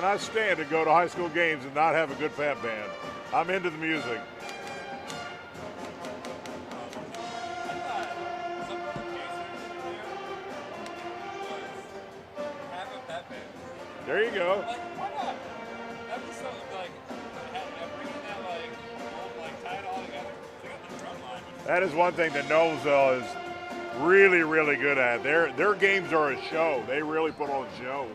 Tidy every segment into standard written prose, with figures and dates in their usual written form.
cannot stand to go to high school games and not have a good pep band. I'm into the music. There you go. Like, why not? That'd be something like bringing that like tie it all together. They got the drum line. That is one thing that Noblesville is really, really good at. Their games are a show. They really put on a show.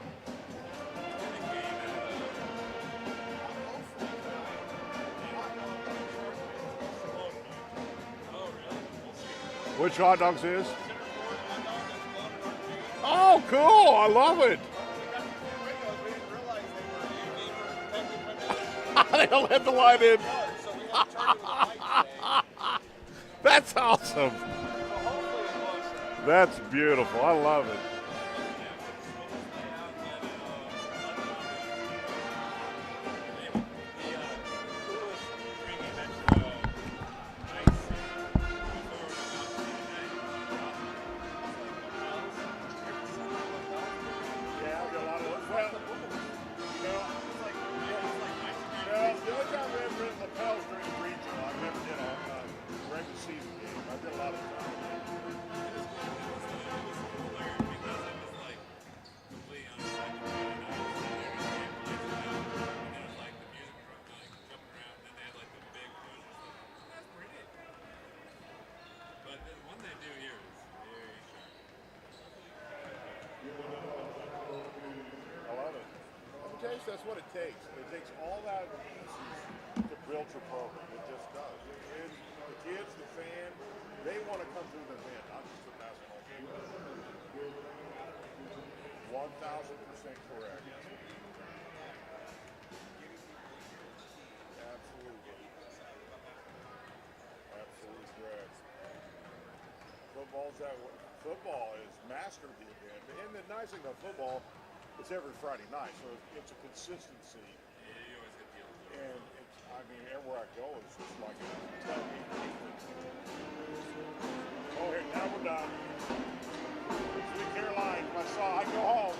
Which hot dogs is? Oh, cool! I love it. They don't let the light in. That's awesome. That's beautiful. I love it. That's what it takes. It takes all that of the pieces to build your program. It just does. The kids, the fan, they want to come through the event, not just the basketball game. 1,000% correct. Absolutely. Absolutely correct. Football is mastered the event. And the nice thing about football, it's every Friday night, so it's a consistency. Yeah, you always get deals. And it's, I mean, everywhere I go, it's just like a oh, here, now we're done. Sweet Caroline, I go home.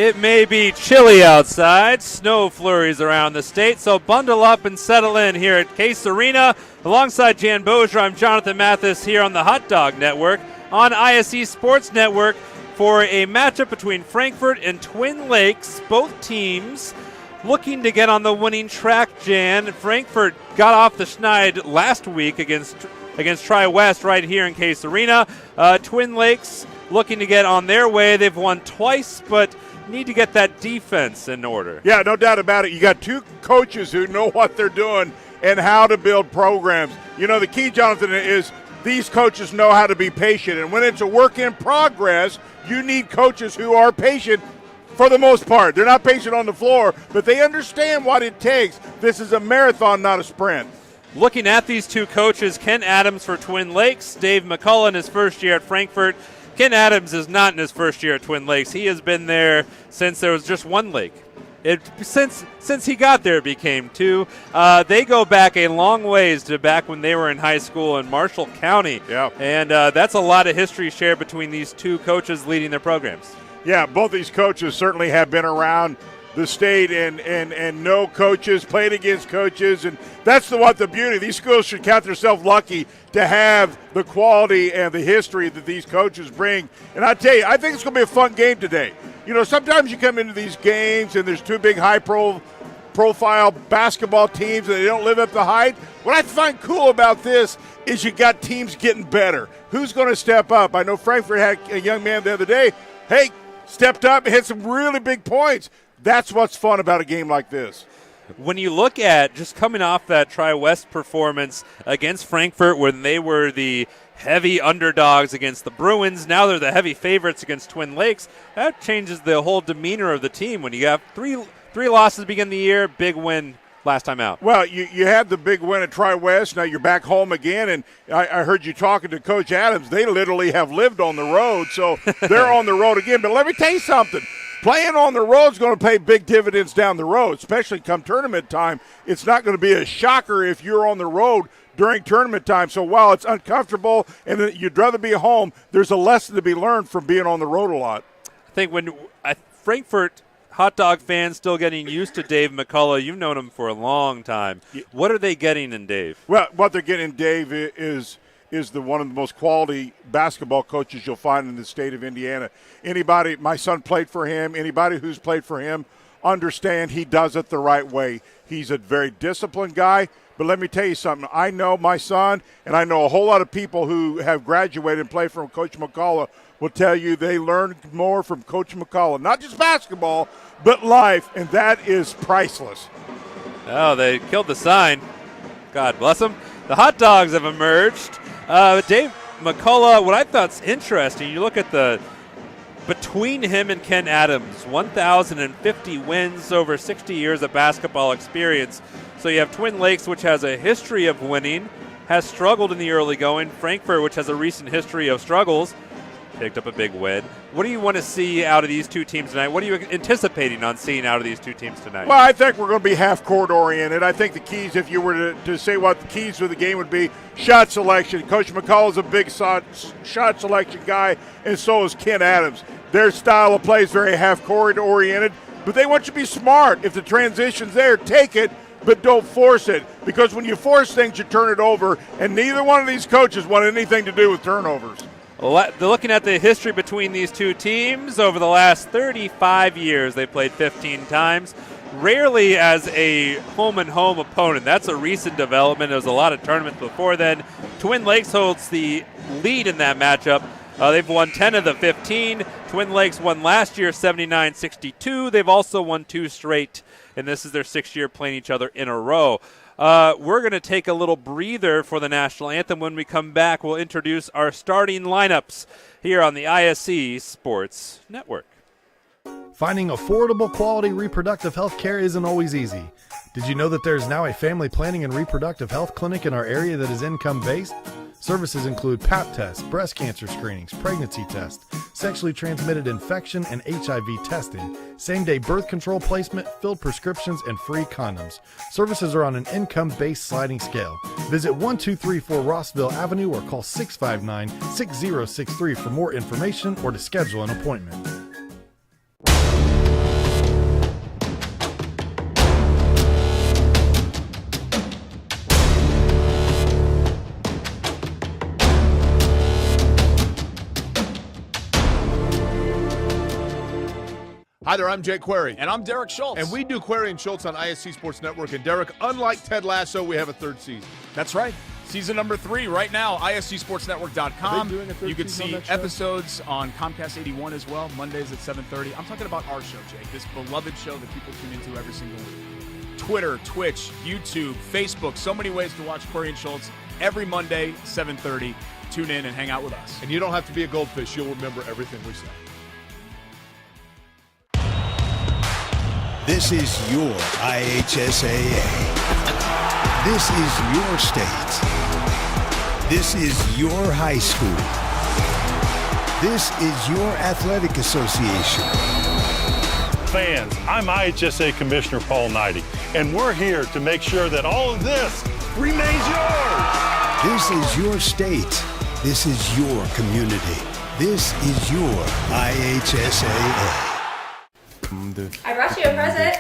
It may be chilly outside, snow flurries around the state, so bundle up and settle in here at Case Arena. Alongside Jan Bozier, I'm Jonathan Mathis here on the Hot Dog Network, on ISE Sports Network, for a matchup between Frankfort and Twin Lakes. Both teams looking to get on the winning track, Jan. Frankfort got off the schneid last week against Tri-West right here in Case Arena. Twin Lakes looking to get on their way. They've won twice, but need to get that defense in order. Yeah, no doubt about it. You got two coaches who know what they're doing and how to build programs. You know, the key, Jonathan, is these coaches know how to be patient. And when it's a work in progress, you need coaches who are patient for the most part. They're not patient on the floor, but they understand what it takes. This is a marathon, not a sprint. Looking at these two coaches, Ken Adams for Twin Lakes, Dave McCullough in his first year at Frankfort. Ken Adams is not in his first year at Twin Lakes. He has been there since there was just one lake. Since he got there, it became two. They go back a long ways to back when they were in high school in Marshall County. Yeah. And that's a lot of history shared between these two coaches leading their programs. Yeah, both these coaches certainly have been around the state and know coaches, played against coaches, and that's the beauty. These schools should count themselves lucky to have the quality and the history that these coaches bring. And I tell you, I think it's going to be a fun game today. You know, sometimes you come into these games and there's two big high-profile basketball teams and they don't live up to the height. What I find cool about this is you got teams getting better. Who's going to step up? I know Frankfort had a young man the other day. Hey, stepped up and hit some really big points. That's what's fun about a game like this. When you look at just coming off that Tri-West performance against Frankfort when they were the heavy underdogs against the Bruins, now they're the heavy favorites against Twin Lakes, that changes the whole demeanor of the team. When you have three losses to begin the year, big win last time out. Well, you had the big win at Tri-West. Now you're back home again, and I heard you talking to Coach Adams. They literally have lived on the road, so they're on the road again. But let me tell you something. Playing on the road is going to pay big dividends down the road, especially come tournament time. It's not going to be a shocker if you're on the road during tournament time. So while it's uncomfortable and you'd rather be home, there's a lesson to be learned from being on the road a lot. I think when Frankfort hot dog fans still getting used to Dave McCullough, you've known him for a long time. What are they getting in Dave? Well, what they're getting in Dave is one of the most quality basketball coaches you'll find in the state of Indiana. Anybody, my son played for him, anybody who's played for him, understand he does it the right way. He's a very disciplined guy, but let me tell you something. I know my son, and I know a whole lot of people who have graduated and played from Coach McCullough will tell you they learned more from Coach McCullough. Not just basketball, but life, and that is priceless. Oh, they killed the sign. God bless them. The hot dogs have emerged. Dave McCullough, what I thought's interesting, you look at between him and Ken Adams, 1,050 wins over 60 years of basketball experience. So you have Twin Lakes, which has a history of winning, has struggled in the early going. Frankfort, which has a recent history of struggles, picked up a big win. What do you want to see out of these two teams tonight? What are you anticipating on seeing out of these two teams tonight? Well, I think we're going to be half-court oriented. I think the keys, if you were to say what the keys for the game would be, shot selection. Coach McCullough's a big shot selection guy, and so is Ken Adams. Their style of play is very half-court oriented, but they want you to be smart. If the transition's there, take it, but don't force it. Because when you force things, you turn it over, and neither one of these coaches want anything to do with turnovers. Looking at the history between these two teams, over the last 35 years, they played 15 times, rarely as a home-and-home opponent. That's a recent development. There was a lot of tournaments before then. Twin Lakes holds the lead in that matchup. They've won 10 of the 15. Twin Lakes won last year 79-62. They've also won 2 straight, and this is their 6th year playing each other in a row. We're going to take a little breather for the national anthem. When we come back, we'll introduce our starting lineups here on the ISE Sports Network. Finding affordable, quality reproductive health care isn't always easy. Did you know that there's now a family planning and reproductive health clinic in our area that is income-based? Services include Pap tests, breast cancer screenings, pregnancy tests, sexually transmitted infection and HIV testing, same-day birth control placement, filled prescriptions, and free condoms. Services are on an income-based sliding scale. Visit 1234 Rossville Avenue or call 659-6063 for more information or to schedule an appointment. Hi there, I'm Jake Query. And I'm Derek Schultz. And we do Query and Schultz on ISC Sports Network. And Derek, unlike Ted Lasso, we have a third season. That's right. Season number 3 right now, iscsportsnetwork.com. Are they doing a third you can season on see that show? episodes on Comcast 81 as well, Mondays at 7:30. I'm talking about our show, Jake, this beloved show that people tune into every single week. Twitter, Twitch, YouTube, Facebook, so many ways to watch Query and Schultz every Monday, 7:30. Tune in and hang out with us. And you don't have to be a goldfish. You'll remember everything we say. This is your IHSAA. This is your state. This is your high school. This is your athletic association. Fans, I'm IHSA Commissioner Paul Knighty, and we're here to make sure that all of this remains yours. This is your state. This is your community. This is your IHSAA. I brought you a present.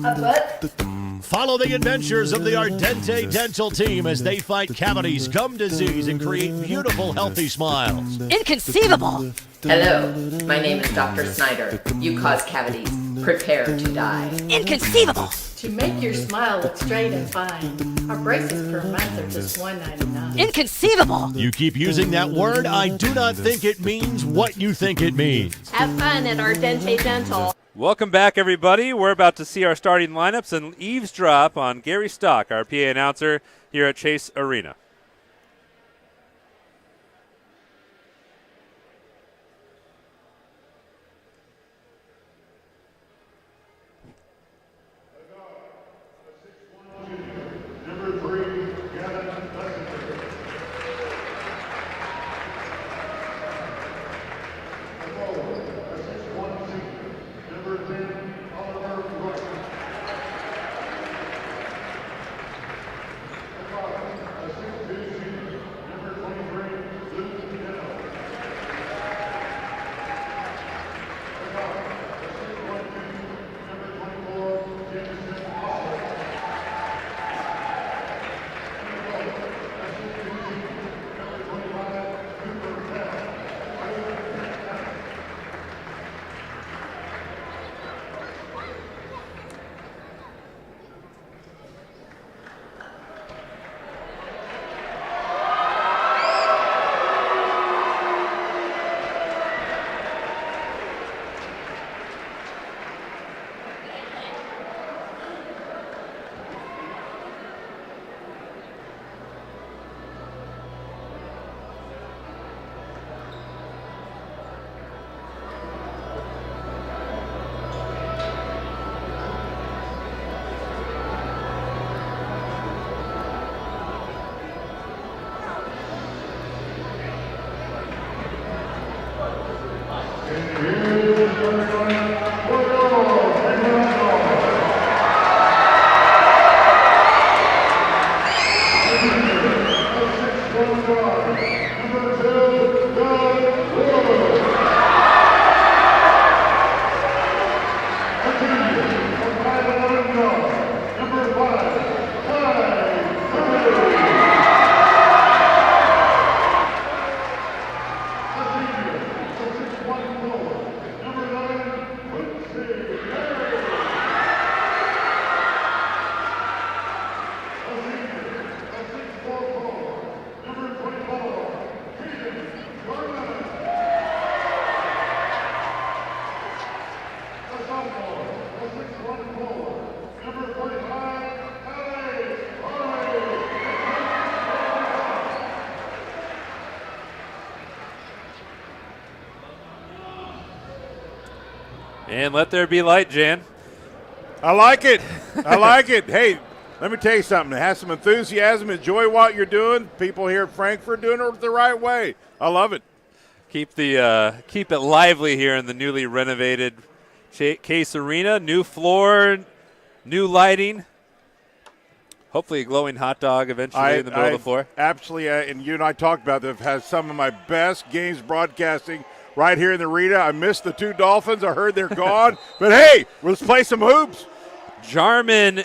A book. Follow the adventures of the Ardente Dental team as they fight cavities, gum disease, and create beautiful, healthy smiles. Inconceivable. Hello, my name is Dr. Snyder. You cause cavities. Prepare to die. Inconceivable. To make your smile look straight and fine, our braces per month are just $1.99. Inconceivable. You keep using that word, I do not think it means what you think it means. Have fun at Ardente Dental. Welcome back, everybody. We're about to see our starting lineups and eavesdrop on Gary Stock, our PA announcer here at Chase Arena. And let there be light, Jan. I like it. I like it. Hey, let me tell you something. Have some enthusiasm. Enjoy what you're doing. People here at Frankfort doing it the right way. I love it. Keep it lively here in the newly renovated Case Arena. New floor, new lighting. Hopefully a glowing hot dog eventually in the middle of the floor. Absolutely, and you and I talked about that. I've had some of my best games broadcasting right here in the arena. I missed the two Dolphins. I heard they're gone. But, hey, let's play some hoops. Jarman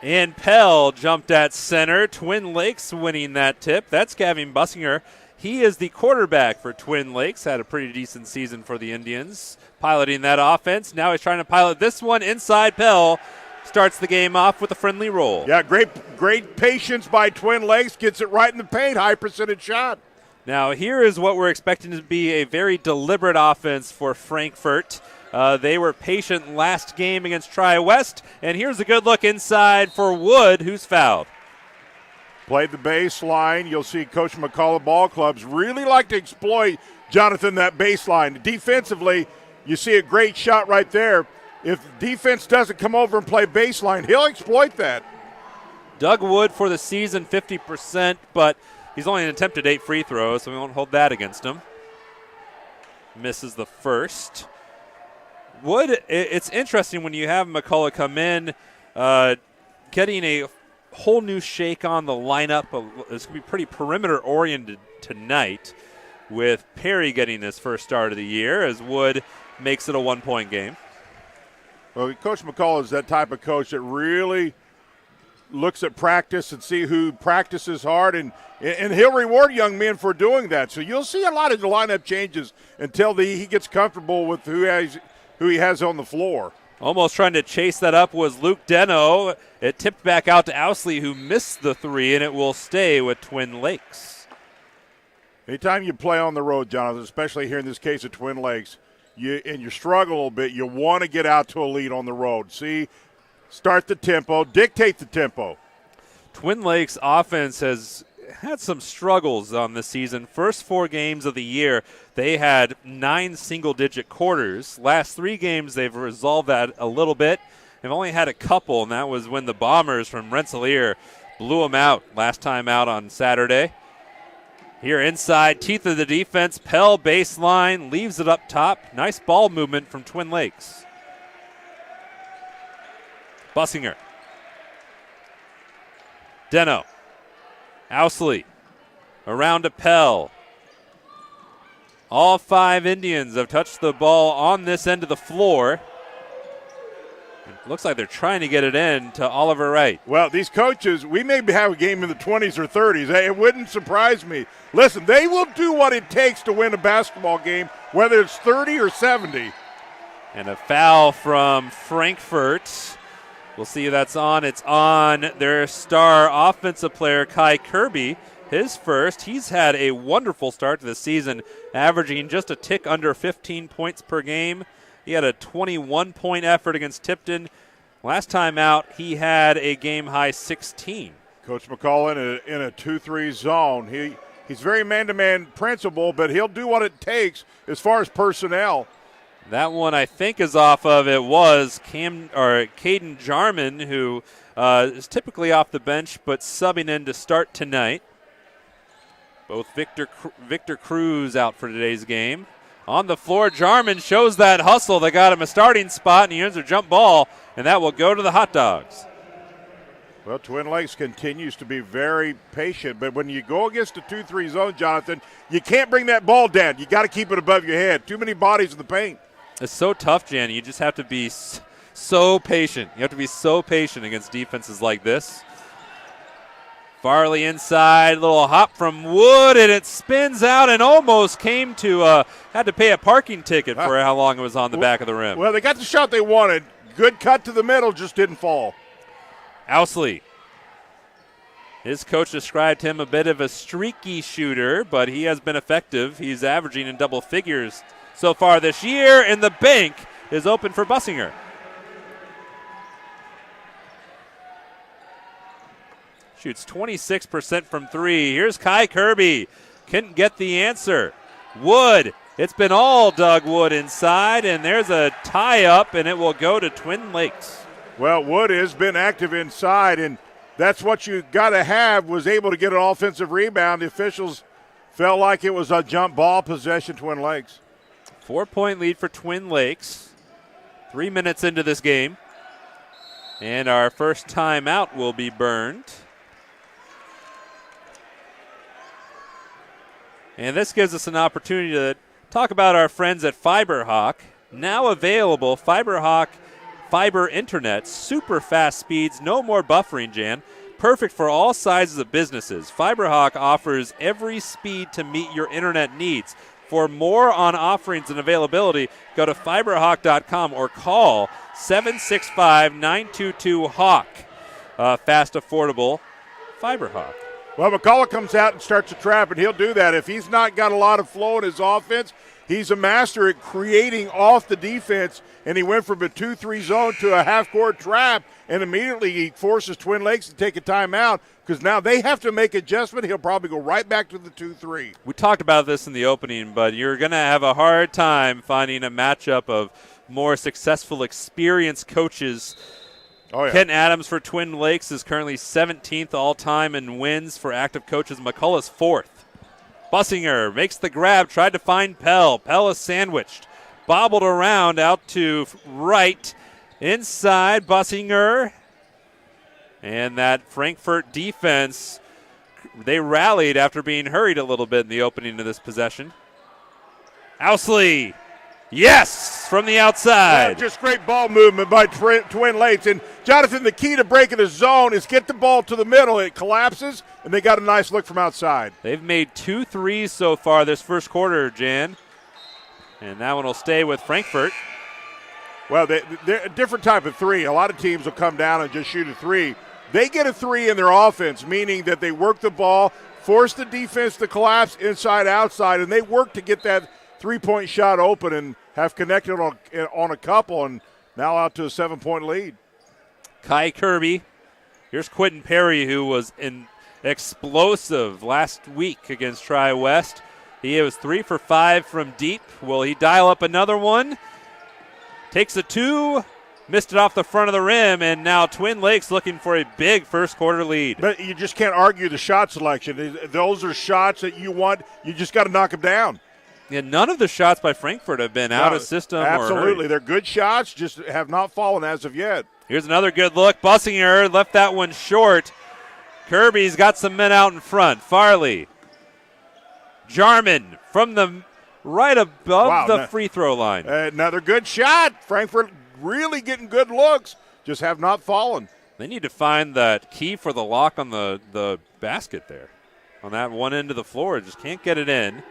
and Pell jumped at center. Twin Lakes winning that tip. That's Gavin Bussinger. He is the quarterback for Twin Lakes. Had a pretty decent season for the Indians, piloting that offense. Now he's trying to pilot this one inside. Pell starts the game off with a friendly roll. Yeah, great patience by Twin Lakes. Gets it right in the paint. High percentage shot. Now here is what we're expecting to be a very deliberate offense for Frankfort. They were patient last game against Tri-West. And here's a good look inside for Wood, who's fouled. Played the baseline. You'll see Coach McCullough ball clubs really like to exploit, Jonathan, that baseline. Defensively, you see a great shot right there. If defense doesn't come over and play baseline, he'll exploit that. Doug Wood for the season, 50%, but he's only attempted 8 free throws, so we won't hold that against him. Misses the first. Wood, it's interesting when you have McCullough come in, getting a whole new shake on the lineup. It's going to be pretty perimeter-oriented tonight, with Perry getting his first start of the year as Wood makes it a 1-point game. Well, Coach McCullough is that type of coach that really looks at practice and see who practices hard, and he'll reward young men for doing that. So you'll see a lot of the lineup changes until he gets comfortable with who he has on the floor. Almost trying to chase that up was Luke Deno. It tipped back out to Owsley, who missed the 3, and it will stay with Twin Lakes. Anytime you play on the road, Jonathan, especially here in this case of Twin Lakes, you struggle a little bit, you want to get out to a lead on the road. Start the tempo, dictate the tempo. Twin Lakes offense has had some struggles on this season. First 4 games of the year, they had 9 single-digit quarters. Last 3 games, they've resolved that a little bit. They've only had a couple, and that was when the Bombers from Rensselaer blew them out last time out on Saturday. Here inside, teeth of the defense, Pell baseline, leaves it up top. Nice ball movement from Twin Lakes. Bussinger. Deno. Owsley. Around to Pell. All 5 Indians have touched the ball on this end of the floor. It looks like they're trying to get it in to Oliver Wright. Well, these coaches, we may have a game in the 20s or 30s. It wouldn't surprise me. Listen, they will do what it takes to win a basketball game, whether it's 30 or 70. And a foul from Frankfort. We'll see if that's on. It's on their star offensive player, Kai Kirby. His first. He's had a wonderful start to the season, averaging just a tick under 15 points per game. He had a 21-point effort against Tipton. Last time out, he had a game-high 16. Coach McCullough in a 2-3 zone. He's very man-to-man principle, but he'll do what it takes as far as personnel. That one, I think, is off of it was Caden Jarman, who is typically off the bench but subbing in to start tonight. Both Victor Cruz out for today's game. On the floor, Jarman shows that hustle that got him a starting spot, and he earns a jump ball, and that will go to the Hot Dogs. Well, Twin Lakes continues to be very patient, but when you go against a 2-3 zone, Jonathan, you can't bring that ball down. You got to keep it above your head. Too many bodies in the paint. It's so tough, Jan. You just have to be so patient. You have to be so patient against defenses like this. Farley inside, little hop from Wood, and it spins out and almost came to, had to pay a parking ticket for how long it was on the back of the rim. Well, they got the shot they wanted. Good cut to the middle, just didn't fall. Owsley. His coach described him a bit of a streaky shooter, but he has been effective. He's averaging in double figures so far this year, and the bank is open for Bussinger. Shoots 26% from 3. Here's Kai Kirby. Couldn't get the answer. Wood. It's been all Doug Wood inside, and there's a tie-up, and it will go to Twin Lakes. Well, Wood has been active inside, and that's what you got to have, was able to get an offensive rebound. The officials felt like it was a jump ball possession, Twin Lakes. 4-point lead for Twin Lakes. 3 minutes into this game. And our first timeout will be burned. And this gives us an opportunity to talk about our friends at FiberHawk. Now available, FiberHawk Fiber Internet, super fast speeds, no more buffering, Jan. perfect for all sizes of businesses. FiberHawk offers every speed to meet your internet needs. For more on offerings and availability, go to fiberhawk.com or call 765-922-HAWK. Fast, affordable FiberHawk. Well, McCullough comes out and starts a trap, and he'll do that. If he's not got a lot of flow in his offense, he's a master at creating off the defense, and he went from a 2-3 zone to a half-court trap, and immediately he forces Twin Lakes to take a timeout because now they have to make adjustment. He'll probably go right back to the 2-3. We talked about this in the opening, but you're going to have a hard time finding a matchup of more successful, experienced coaches. Oh, yeah. Kent Adams for Twin Lakes is currently 17th all-time in wins for active coaches. McCullough's 4th. Bussinger makes the grab, tried to find Pell. Pell is sandwiched. Bobbled around out to right. Inside, Bussinger. And that Frankfort defense, they rallied after being hurried a little bit in the opening of this possession. Ousley. Yes, from the outside. Yeah, just great ball movement by Twin Lakes. And, Jonathan, the key to breaking the zone is get the ball to the middle. It collapses, and they got a nice look from outside. They've made 2 threes so far this first quarter, Jan. And that one will stay with Frankfort. Well, they're a different type of three. A lot of teams will come down and just shoot a three. They get a three in their offense, meaning that they work the ball, force the defense to collapse inside, outside, and they work to get that three-point shot open and have connected on a couple, and now out to a 7-point lead. Kai Kirby. Here's Quentin Perry, who was explosive last week against Tri-West. He was 3 for 5 from deep. Will he dial up another one? Takes a 2, missed it off the front of the rim, and now Twin Lakes looking for a big first quarter lead. But you just can't argue the shot selection. Those are shots that you want. You just got to knock them down. Yeah, none of the shots by Frankfort have been out of system. Absolutely. Or They're good shots, just have not fallen as of yet. Here's another good look. Bussinger left that one short. Kirby's got some men out in front. Farley. Jarman from the right above the free throw line. Another good shot. Frankfort really getting good looks, just have not fallen. They need to find that key for the lock on the basket there. On that one end of the floor, just can't get it in.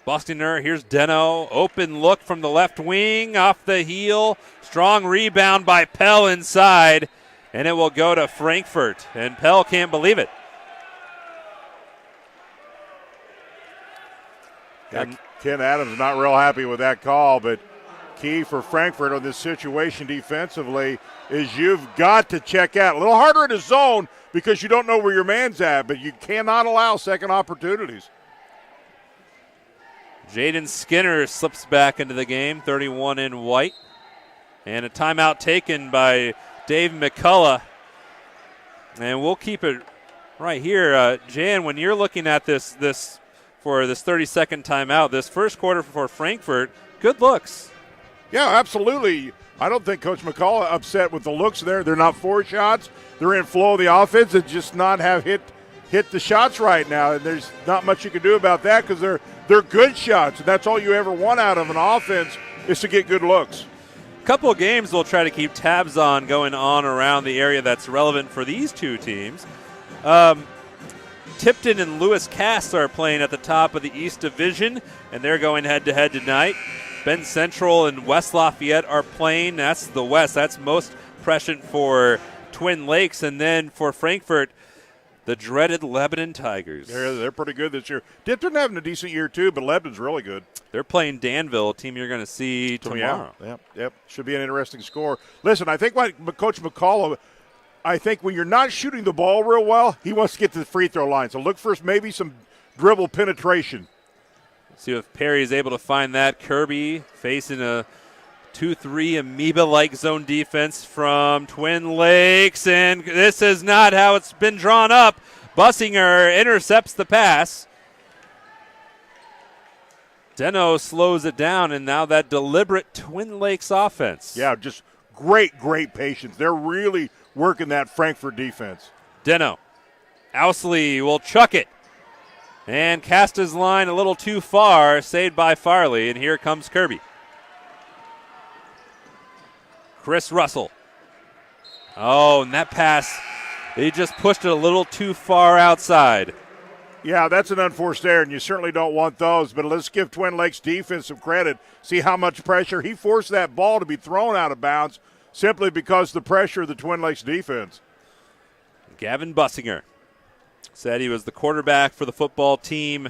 Bustinger, here's Deno. Open look from the left wing, off the heel. Strong rebound by Pell inside, and it will go to Frankfort. And Pell can't believe it. Ken Adams not real happy with that call, but key for Frankfort on this situation defensively is you've got to check out. A little harder in the zone because you don't know where your man's at, but you cannot allow second opportunities. Jaden Skinner slips back into the game, 31 in white. And a timeout taken by Dave McCullough. And we'll keep it right here. Jan, when you're looking at this for this 30-second timeout, this first quarter for Frankfort, good looks. Yeah, absolutely. I don't think Coach McCullough upset with the looks there. They're not 4 shots. They're in flow of the offense and just not have hit the shots right now. And there's not much you can do about that because they're good shots. And that's all you ever want out of an offense is to get good looks. A couple of games we'll try to keep tabs on going on around the area that's relevant for these two teams. Tipton and Lewis Cass are playing at the top of the East Division, and they're going head-to-head tonight. Bend Central and West Lafayette are playing. That's the West. That's most prescient for Twin Lakes. And then for Frankfort, the dreaded Lebanon Tigers. They're pretty good this year. Tipton having a decent year too, but Lebanon's really good. They're playing Danville, a team you're going to see tomorrow. Yep. Should be an interesting score. Listen, I think like Coach McCullough, I think when you're not shooting the ball real well, he wants to get to the free throw line. So look for maybe some dribble penetration. See if Perry is able to find that. Kirby facing a 2-3 amoeba-like zone defense from Twin Lakes, and this is not how it's been drawn up. Bussinger intercepts the pass. Deno slows it down, and now that deliberate Twin Lakes offense. Yeah, just great patience. They're really working that Frankfort defense. Deno. Ousley will chuck it and cast his line a little too far, saved by Farley, and here comes Kirby. Chris Russell Oh, and that pass, they just pushed it a little too far outside. Yeah, that's an unforced error, and you certainly don't want those. But let's give Twin Lakes defense some credit. See how much pressure. He forced that ball to be thrown out of bounds simply because of the pressure of the Twin Lakes defense. Gavin Bussinger said he was the quarterback for the football team.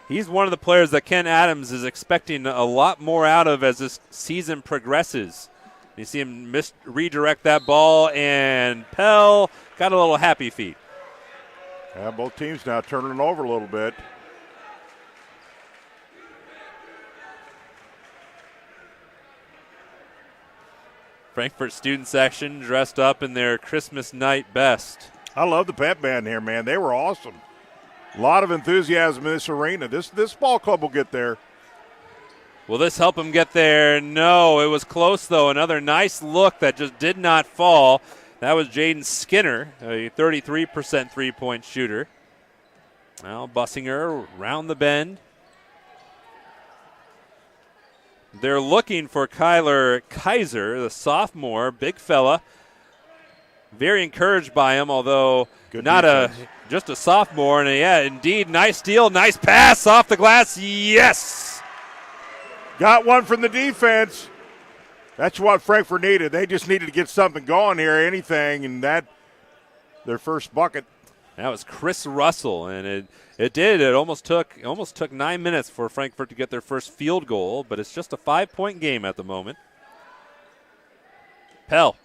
He's one of the players that Ken Adams is expecting a lot more out of as this season progresses. You see him redirect that ball, and Pell got a little happy feet. Yeah, both teams now turning it over a little bit. Frankfort student section dressed up in their Christmas night best. I love the pep band here, man. They were awesome. A lot of enthusiasm in this arena. This ball club will get there. Will this help him get there? No, it was close, though. Another nice look that just did not fall. That was Jaden Skinner, a 33% three-point shooter. Now Bussinger around the bend. They're looking for Kyler Kaiser, the sophomore, big fella. Very encouraged by him, although good not defense. just a sophomore. And yeah, indeed, nice steal, nice pass off the glass. Yes! Got one from the defense. That's what Frankfort needed. They just needed to get something going here, anything, and that their first bucket. That was Chris Russell, and it did. It almost took 9 minutes for Frankfort to get their first field goal, but it's just a 5-point game at the moment. Pell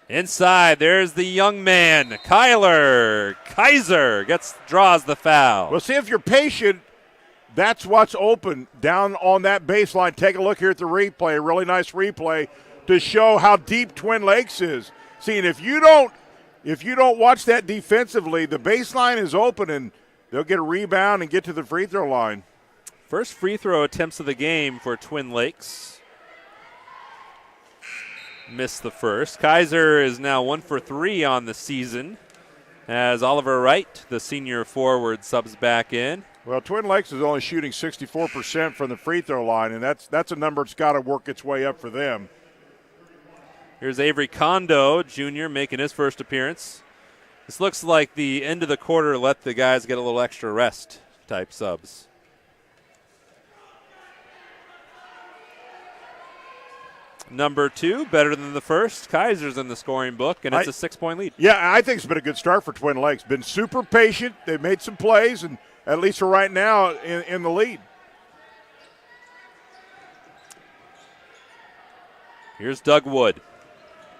inside. There's the young man, Kyler Kaiser, draws the foul. Well, see, if you're patient, that's what's open down on that baseline. Take a look here at the replay, a really nice replay to show how deep Twin Lakes is. See, and if you don't watch that defensively, the baseline is open and they'll get a rebound and get to the free throw line. First free throw attempts of the game for Twin Lakes. Missed the first. Kaiser is now 1 for 3 on the season as Oliver Wright, the senior forward, subs back in. Well, Twin Lakes is only shooting 64% from the free throw line, and that's a number that's got to work its way up for them. Here's Avery Kondo, junior, making his first appearance. This looks like the end of the quarter let the guys get a little extra rest type subs. Number 2, better than the first. Kaiser's in the scoring book, and it's a 6-point lead. Yeah, I think it's been a good start for Twin Lakes. Been super patient. They've made some plays, and at least for right now, in the lead. Here's Doug Wood.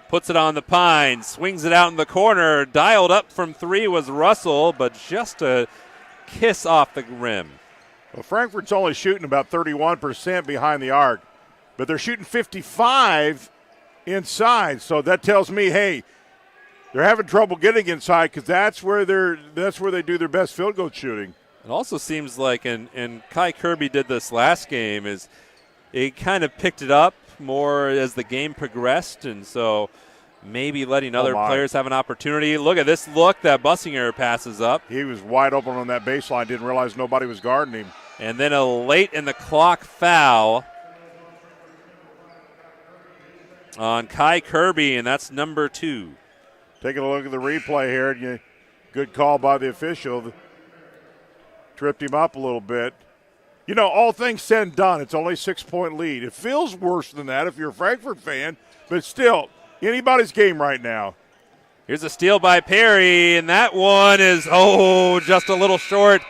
Puts it on the pine, swings it out in the corner. Dialed up from 3 was Russell, but just a kiss off the rim. Well, Frankfort's only shooting about 31% behind the arc, but they're shooting 55 inside. So that tells me, hey, they're having trouble getting inside because that's where they do their best field goal shooting. It also seems like, and Kai Kirby did this last game, is he kind of picked it up more as the game progressed, and so maybe letting other players have an opportunity. Look at this look that Bussinger passes up. He was wide open on that baseline, didn't realize nobody was guarding him. And then a late in the clock foul on Kai Kirby, and that's number 2. Taking a look at the replay here, good call by the official. Tripped him up a little bit. You know, all things said and done, it's only a 6-point lead. It feels worse than that if you're a Frankfort fan, but still, anybody's game right now. Here's a steal by Perry, and that one is, just a little short.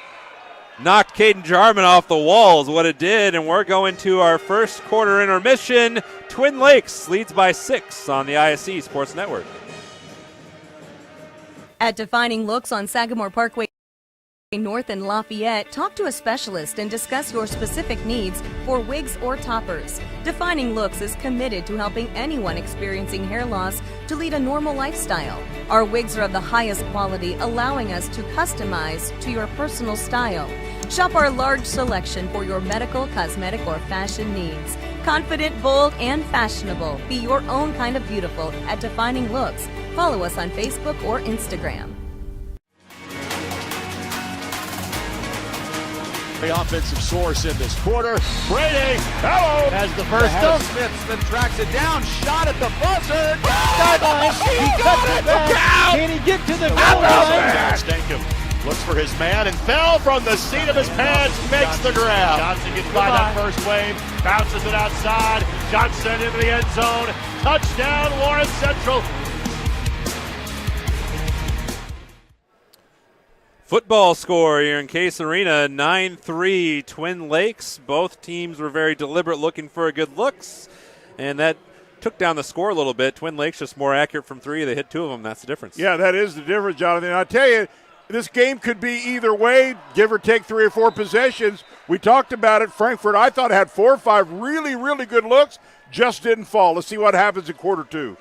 Knocked Caden Jarman off the wall is what it did, and we're going to our first quarter intermission. Twin Lakes leads by 6 on the ISC Sports Network. At Defining Looks on Sagamore Parkway North in Lafayette, talk to a specialist and discuss your specific needs for wigs or toppers. Defining Looks is committed to helping anyone experiencing hair loss to lead a normal lifestyle. Our wigs are of the highest quality, allowing us to customize to your personal style. Shop our large selection for your medical, cosmetic, or fashion needs. Confident, bold, and fashionable. Be your own kind of beautiful at Defining Looks. Follow us on Facebook or Instagram. The offensive source in this quarter. Brady, hello, has the first down. Smith tracks it down. Shot at the buzzer. Sideline. He cuts it back. Can he get to the goal line? Stankham looks for his man and fell from the seat of his pants. Makes the grab. Johnson gets by that first wave. Bounces it outside. Johnson into the end zone. Touchdown, Lawrence Central. Football score here in Case Arena, 9-3 Twin Lakes. Both teams were very deliberate looking for a good looks, and that took down the score a little bit. Twin Lakes just more accurate from three. They hit two of them. That's the difference. Yeah, that is the difference, Jonathan. I tell you, this game could be either way, give or take 3 or 4 possessions. We talked about it. Frankfort, I thought, had 4 or 5 really, really good looks, just didn't fall. Let's see what happens in quarter 2.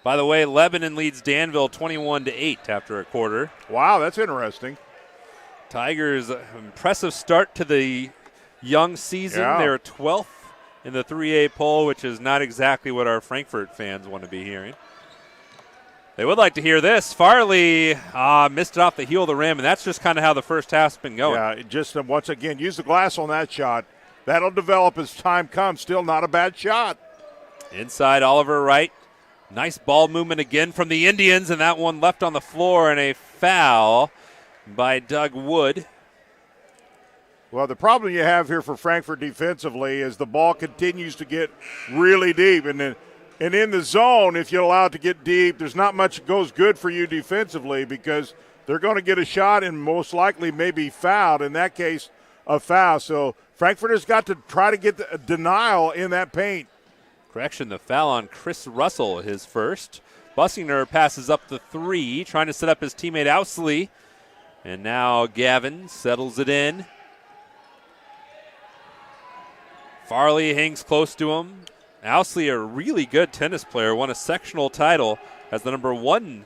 By the way, Lebanon leads Danville 21-8 after a quarter. Wow, that's interesting. Tigers, impressive start to the young season. Yeah. They're 12th in the 3A poll, which is not exactly what our Frankfort fans want to be hearing. They would like to hear this. Farley missed it off the heel of the rim, and that's just kind of how the first half's been going. Yeah, just once again, use the glass on that shot. That'll develop as time comes. Still not a bad shot. Inside, Oliver Wright. Nice ball movement again from the Indians, and that one left on the floor, and a foul by Doug Wood. Well, the problem you have here for Frankfurt defensively is the ball continues to get really deep. And in the zone, if you allow it to get deep, there's not much that goes good for you defensively because they're going to get a shot and most likely maybe fouled. In that case, a foul. So Frankfurt has got to try to get a denial in that paint. Correction, the foul on Chris Russell, his first. Bussinger passes up the 3, trying to set up his teammate Ousley. And now Gavin settles it in. Farley hangs close to him. Ousley, a really good tennis player, won a sectional title as the number 1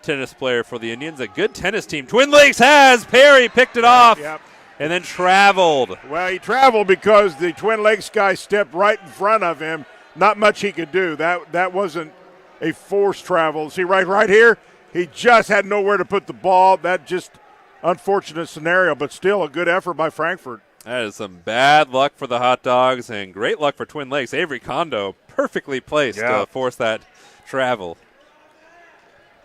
tennis player for the Indians. A good tennis team. Twin Lakes has. Perry picked it off. Yep. And then traveled. Well, he traveled because the Twin Lakes guy stepped right in front of him. Not much he could do. That wasn't a forced travel. See, right here, he just had nowhere to put the ball. That just unfortunate scenario, but still a good effort by Frankfurt. That is some bad luck for the Hot Dogs and great luck for Twin Lakes. Avery Kondo perfectly placed to force that travel.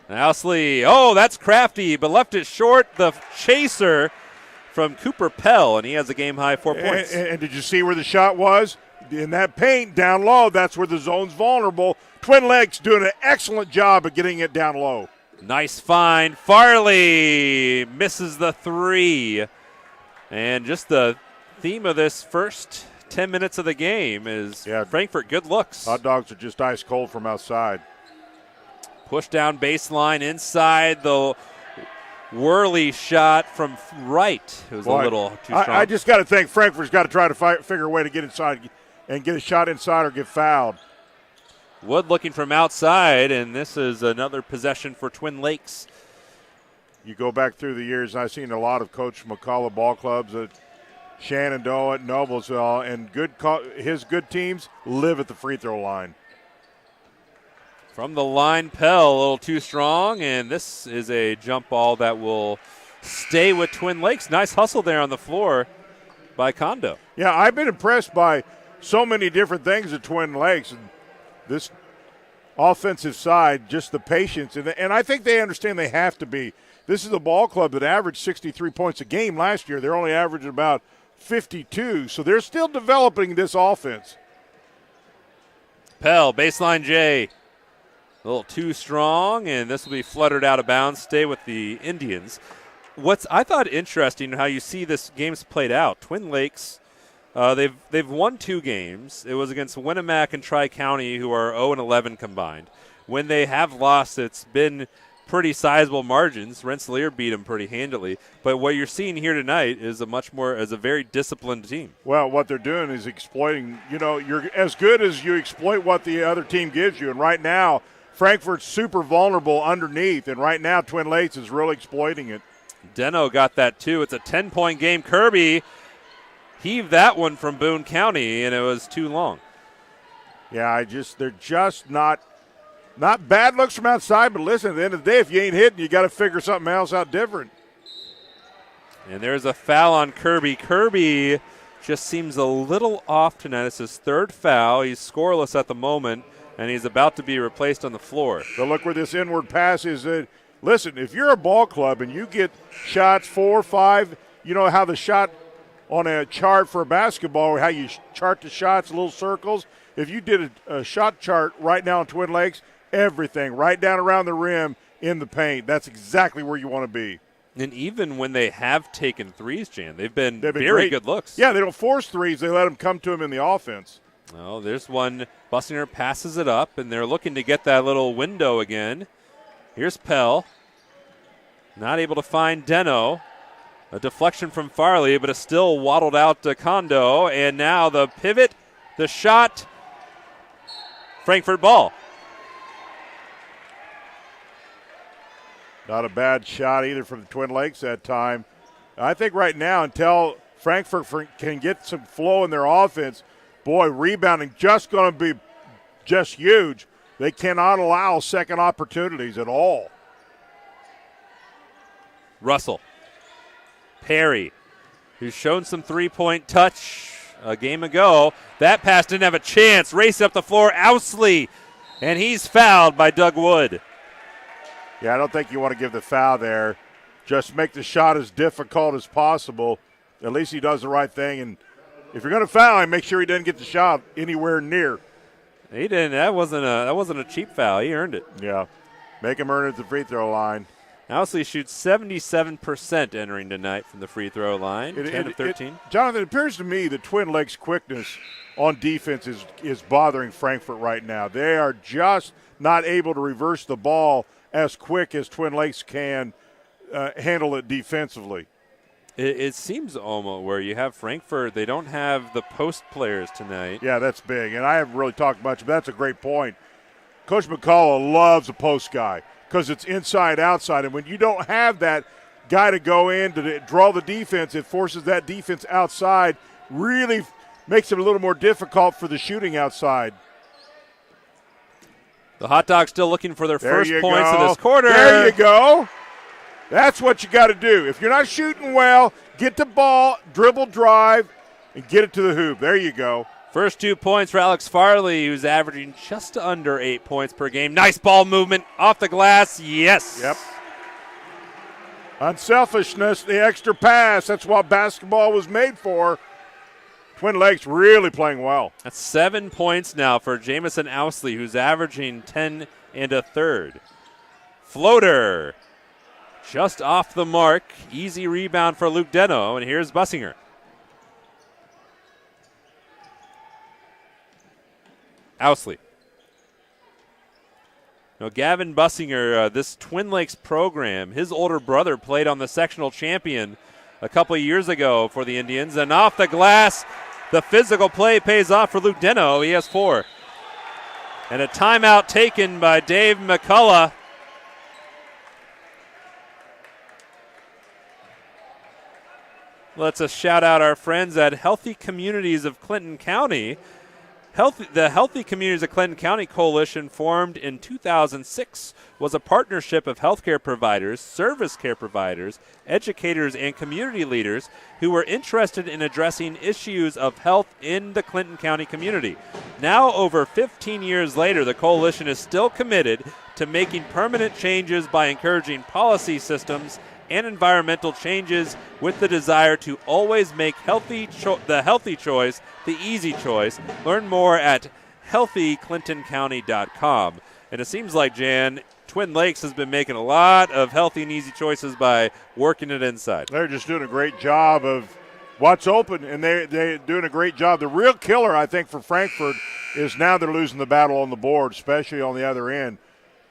Ousley, that's crafty, but left it short. The chaser from Cooper Pell, and he has a game-high 4 points. And did you see where the shot was? In that paint, down low, that's where the zone's vulnerable. Twin Lakes doing an excellent job of getting it down low. Nice find. Farley misses the 3. And just the theme of this first 10 minutes of the game is Frankfurt, good looks. Hot Dogs are just ice cold from outside. Push down baseline inside the whirly shot from right. It was a little too strong. I just got to think Frankfurt's got to try to figure a way to get inside and get a shot inside or get fouled. Wood looking from outside, and this is another possession for Twin Lakes. You go back through the years, I've seen a lot of Coach McCullough ball clubs at Shenandoah, at Noblesville, and his good teams live at the free throw line. From the line, Pell a little too strong, and this is a jump ball that will stay with Twin Lakes. Nice hustle there on the floor by Kondo. Yeah, I've been impressed by so many different things at Twin Lakes. And this offensive side, just the patience, and I think they understand they have to be. This is a ball club that averaged 63 points a game last year. They're only averaging about 52, so they're still developing this offense. Pell, baseline J. A little too strong, and this will be fluttered out of bounds. Stay with the Indians. What's I thought interesting how you see this game's played out. Twin Lakes, they've won 2 games. It was against Winnemac and Tri-County, who are 0-11 combined. When they have lost, it's been pretty sizable margins. Rensselaer beat them pretty handily. But what you're seeing here tonight is a very disciplined team. Well, what they're doing is exploiting. You're as good as you exploit what the other team gives you, and right now Frankfort's super vulnerable underneath, and right now Twin Lakes is really exploiting it. Deno got that too. It's a 10-point game. Kirby heaved that one from Boone County, and it was too long. Yeah, they're just not bad looks from outside, but listen, at the end of the day, if you ain't hitting, you got to figure something else out different. And there's a foul on Kirby. Kirby just seems a little off tonight. It's his third foul. He's scoreless at the moment, and he's about to be replaced on the floor. So look where this inward pass is. Listen, if you're a ball club and you get shots 4 or 5, you know how the shot on a chart for a basketball, how you chart the shots, little circles. If you did a shot chart right now in Twin Lakes, everything right down around the rim in the paint, that's exactly where you want to be. And even when they have taken threes, Jan, they've been very great. good looks. Yeah, they don't force threes. They let them come to them in the offense. Well, there's one. Bussinger passes it up, and they're looking to get that little window again. Here's Pell. Not able to find Deno. A deflection from Farley, but it's still waddled out to Kondo. And now the pivot, the shot, Frankfort ball. Not a bad shot either from the Twin Lakes that time. I think right now, until Frankfort can get some flow in their offense, boy, rebounding just going to be just huge. They cannot allow second opportunities at all. Russell. Perry, who's shown some three-point touch a game ago. That pass didn't have a chance. Race up the floor, Ousley, and he's fouled by Doug Wood. Yeah, I don't think you want to give the foul there. Just make the shot as difficult as possible. At least he does the right thing. And if you're going to foul him, make sure he doesn't get the shot anywhere near. He didn't. That wasn't a cheap foul. He earned it. Yeah. Make him earn it at the free throw line. Ousley shoots 77% entering tonight from the free throw line, 10 of 13. Jonathan, it appears to me that Twin Lakes' quickness on defense is bothering Frankfort right now. They are just not able to reverse the ball as quick as Twin Lakes can handle it defensively. It seems almost where you have Frankfort, they don't have the post players tonight. Yeah, that's big, and I haven't really talked much, but that's a great point. Coach McCullough loves a post guy because it's inside, outside, and when you don't have that guy to go in to draw the defense, it forces that defense outside, really makes it a little more difficult for the shooting outside. The Hot Dogs still looking for their first points of this quarter. There you go. That's what you got to do. If you're not shooting well, get the ball, dribble, drive, and get it to the hoop. There you go. First 2 points for Alex Farley, who's averaging just under 8 points per game. Nice ball movement off the glass. Yes. Yep. Unselfishness, the extra pass. That's what basketball was made for. Twin Lakes really playing well. That's 7 points now for Jamison Ousley, who's averaging 10 and a third. Floater. Just off the mark. Easy rebound for Luke Deno, and here's Bussinger. Ousley. Now, Gavin Bussinger, this Twin Lakes program, his older brother played on the sectional champion a couple of years ago for the Indians. And off the glass, the physical play pays off for Luke Deno. He has 4. And a timeout taken by Dave McCullough. Let's shout out our friends at Healthy Communities of Clinton County. The Healthy Communities of Clinton County Coalition, formed in 2006, was a partnership of healthcare providers, service care providers, educators, and community leaders who were interested in addressing issues of health in the Clinton County community. Now, over 15 years later, the coalition is still committed to making permanent changes by encouraging policy systems and environmental changes with the desire to always make the healthy choice the easy choice. Learn more at healthyclintoncounty.com. And it seems like, Jan, Twin Lakes has been making a lot of healthy and easy choices by working it inside. They're just doing a great job of what's open, and they're doing a great job. The real killer, I think, for Frankfort is now they're losing the battle on the board, especially on the other end.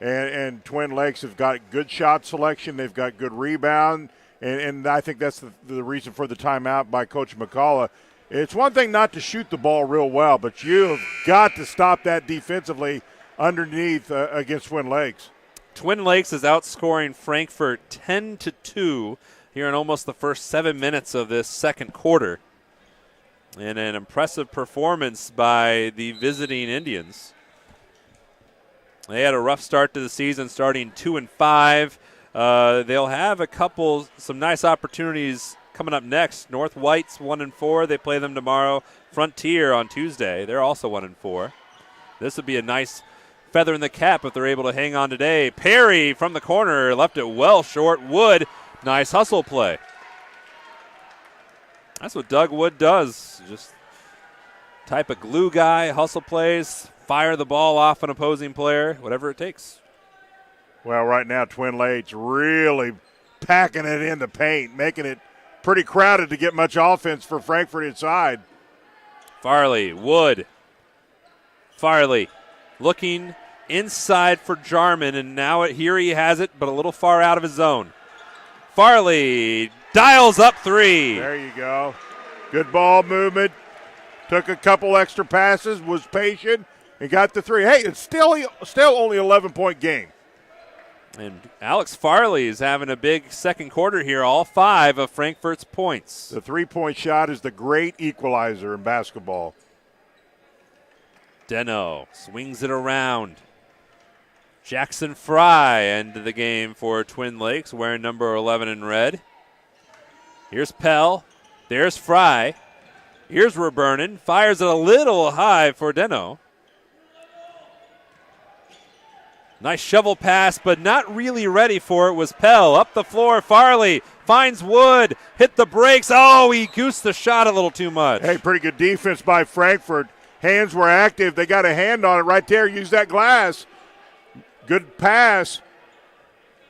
And Twin Lakes have got good shot selection. They've got good rebound. And I think that's the reason for the timeout by Coach McCullough. It's one thing not to shoot the ball real well, but you have got to stop that defensively underneath against Twin Lakes. Twin Lakes is outscoring Frankfort 10-2 here in almost the first 7 minutes of this second quarter. And an impressive performance by the visiting Indians. They had a rough start to the season, starting 2-5. They'll have some nice opportunities coming up next. North White's 1-4. They play them tomorrow. Frontier on Tuesday. They're also 1-4. This would be a nice feather in the cap if they're able to hang on today. Perry from the corner left it well short. Wood, nice hustle play. That's what Doug Wood does. Just type of glue guy, hustle plays, fire the ball off an opposing player, whatever it takes. Well, right now Twin Lakes really packing it in the paint, making it pretty crowded to get much offense for Frankfort inside. Farley, Wood. Farley looking inside for Jarman, and now here he has it, but a little far out of his zone. Farley dials up 3. There you go. Good ball movement. Took a couple extra passes, was patient, and got the 3. Hey, it's still only 11-point game. And Alex Farley is having a big second quarter here, all 5 of Frankfort's points. The 3-point shot is the great equalizer in basketball. Deno swings it around. Jackson Fry ended the game for Twin Lakes, wearing number 11 in red. Here's Pell. There's Fry. Here's Reburnin. Fires it a little high for Deno. Nice shovel pass, but not really ready for it was Pell. Up the floor, Farley finds Wood. Hit the brakes. Oh, he goosed the shot a little too much. Hey, pretty good defense by Frankfort. Hands were active. They got a hand on it right there. Use that glass. Good pass.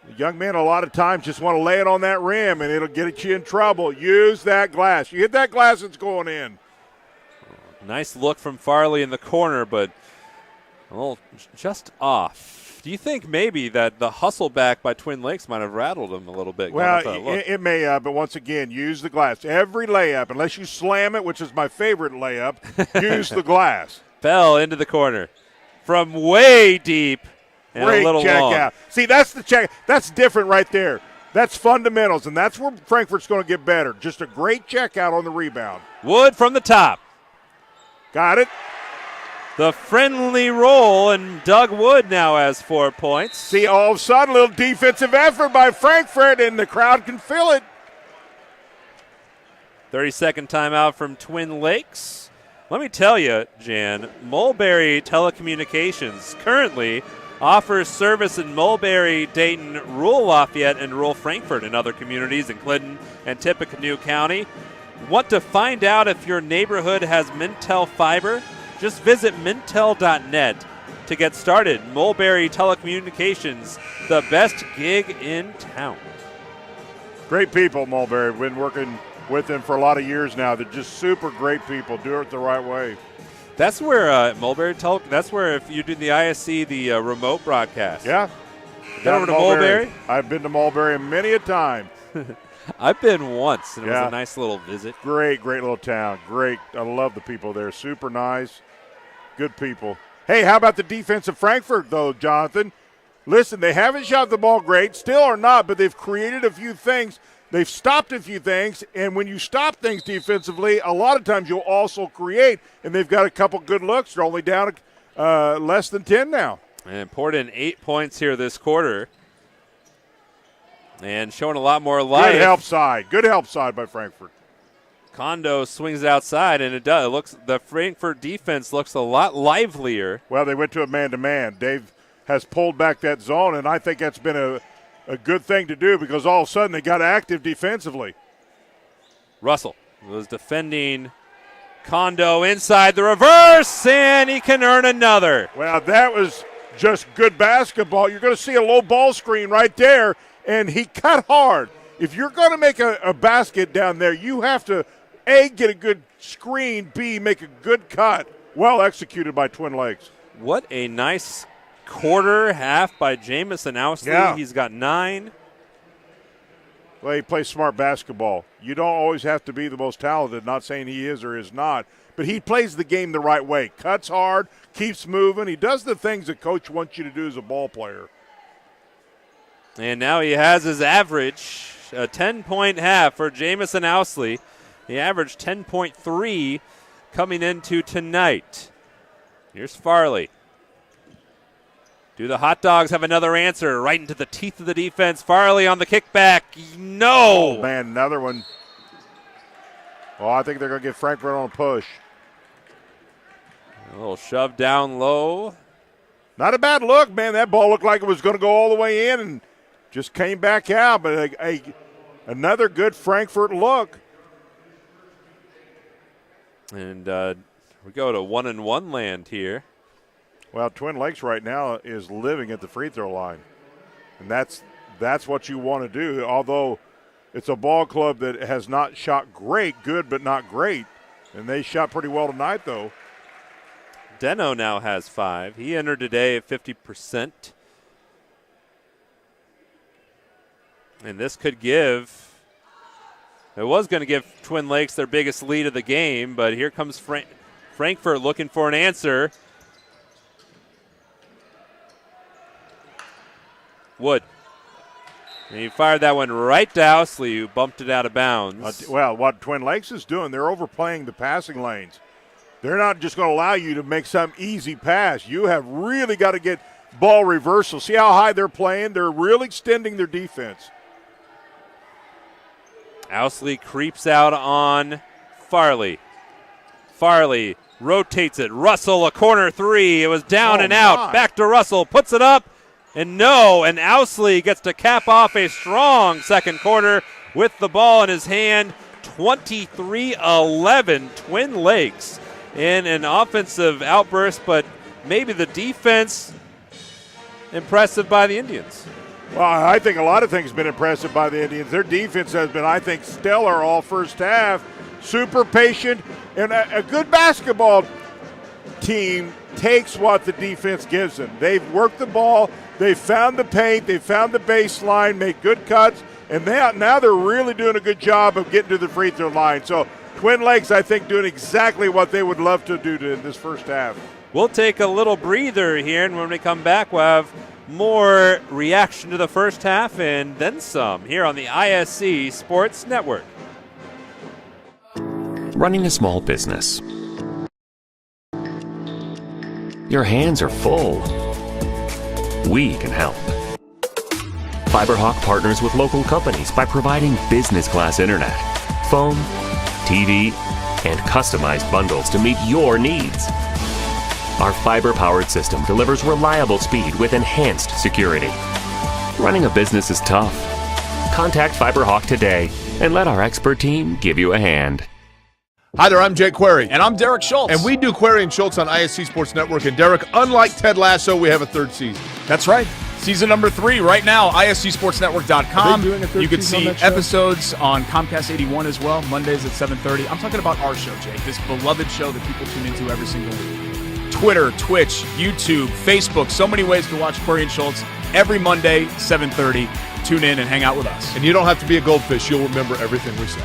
The young men a lot of times just want to lay it on that rim, and it'll get you in trouble. Use that glass. You hit that glass, it's going in. Nice look from Farley in the corner, but a little just off. Do you think maybe that the hustle back by Twin Lakes might have rattled him a little bit? Well, it may have, but once again, use the glass. Every layup, unless you slam it, which is my favorite layup, use the glass. Fell into the corner from way deep and Great a little check long. out. See, that's the check. That's different right there. That's fundamentals, and that's where Frankfort's going to get better. Just a great check out on the rebound. Wood from the top. Got it. The friendly roll, and Doug Wood now has 4 points. See, all of a sudden, a little defensive effort by Frankfort, and the crowd can feel it. 30-second timeout from Twin Lakes. Let me tell you, Jan, Mulberry Telecommunications currently offers service in Mulberry, Dayton, rural Lafayette, and rural Frankfort, and other communities in Clinton and Tippecanoe County. Want to find out if your neighborhood has Mintel fiber? Just visit mintel.net to get started. Mulberry Telecommunications, the best gig in town. Great people, Mulberry. We've been working with them for a lot of years now. They're just super great people. Do it the right way. That's where Mulberry that's where if you do the ISC, the remote broadcast. Yeah. Get over to Mulberry. I've been to Mulberry many a time. I've been once, and it was a nice little visit. Great little town. Great. I love the people there. Super nice. Good people. Hey, how about the defense of Frankfort, though, Jonathan? Listen, they haven't shot the ball great, still are not, but they've created a few things. They've stopped a few things, and when you stop things defensively, a lot of times you'll also create, and they've got a couple good looks. They're only down less than 10 now. And poured in 8 points here this quarter. And showing a lot more life. Good help side by Frankfort. Kondo swings outside, and it does. The Frankfort defense looks a lot livelier. Well, they went to a man-to-man. Dave has pulled back that zone, and I think that's been a good thing to do because all of a sudden they got active defensively. Russell was defending Kondo inside the reverse, and he can earn another. Well, that was just good basketball. You're going to see a low ball screen right there, and he cut hard. If you're going to make a basket down there, you have to, A, get a good screen, B, make a good cut. Well executed by Twin Lakes. What a nice quarter, half by Jamison Ousley. Yeah. He's got 9. Well, he plays smart basketball. You don't always have to be the most talented, not saying he is or is not, but he plays the game the right way. Cuts hard, keeps moving. He does the things that coach wants you to do as a ball player. And now he has his average, a 10-point half for Jamison Ousley. He averaged 10.3 coming into tonight. Here's Farley. Do the Hot Dogs have another answer? Right into the teeth of the defense. Farley on the kickback. No. Oh, man, another one. Oh, I think they're going to get Frankfort on a push. A little shove down low. Not a bad look, man. That ball looked like it was going to go all the way in and just came back out. But another good Frankfort look. And we go to 1-1 land here. Well, Twin Lakes right now is living at the free throw line. And that's what you want to do, although it's a ball club that has not shot great, good but not great. And they shot pretty well tonight, though. Deno now has 5. He entered today at 50%. And this could give, it was going to give Twin Lakes their biggest lead of the game, but here comes Frankfort looking for an answer. Wood. And he fired that one right to Owsley, who bumped it out of bounds. Well, what Twin Lakes is doing, they're overplaying the passing lanes. They're not just going to allow you to make some easy pass. You have really got to get ball reversal. See how high they're playing? They're really extending their defense. Owsley creeps out on Farley. Farley rotates it. Russell, a corner 3. It was down and out. Back to Russell. Puts it up. And Owsley gets to cap off a strong second quarter with the ball in his hand. 23-11 Twin Lakes in an offensive outburst, but maybe the defense impressive by the Indians. Well, I think a lot of things have been impressive by the Indians. Their defense has been, I think, stellar all first half. Super patient, and a good basketball team takes what the defense gives them. They've worked the ball. They found the paint, they found the baseline, made good cuts, and now they're really doing a good job of getting to the free throw line. So Twin Lakes, I think, doing exactly what they would love to do in this first half. We'll take a little breather here, and when we come back, we'll have more reaction to the first half and then some here on the ISC Sports Network. Running a small business. Your hands are full. We can help. FiberHawk partners with local companies by providing business-class internet, phone, TV, and customized bundles to meet your needs. Our fiber-powered system delivers reliable speed with enhanced security. Running a business is tough. Contact FiberHawk today and let our expert team give you a hand. Hi there, I'm Jake Query. And I'm Derek Schultz. And we do Query and Schultz on ISC Sports Network. And Derek, unlike Ted Lasso, we have a third season. That's right. Season number 3 right now, ISCSportsNetwork.com. You can see episodes on Comcast 81 as well, Mondays at 7:30. I'm talking about our show, Jake, this beloved show that people tune into every single week. Twitter, Twitch, YouTube, Facebook, so many ways to watch Query and Schultz every Monday, 7:30. Tune in and hang out with us. And you don't have to be a goldfish. You'll remember everything we say.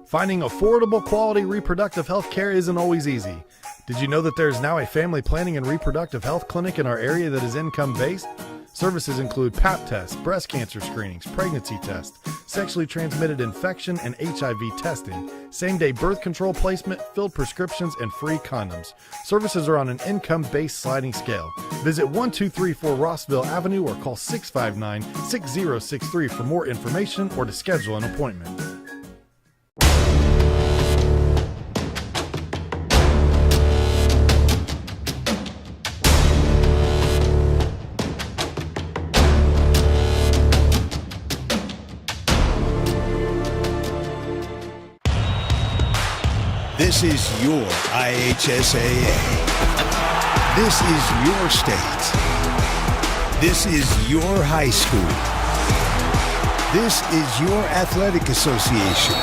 Finding affordable quality reproductive health care isn't always easy. Did you know that there's now a family planning and reproductive health clinic in our area that is income-based? Services include Pap tests, breast cancer screenings, pregnancy tests, sexually transmitted infection and HIV testing, same-day birth control placement, filled prescriptions, and free condoms. Services are on an income-based sliding scale. Visit 1234 Rossville Avenue or call 659-6063 for more information or to schedule an appointment. This is your IHSAA. This is your state. This is your high school. This is your athletic association.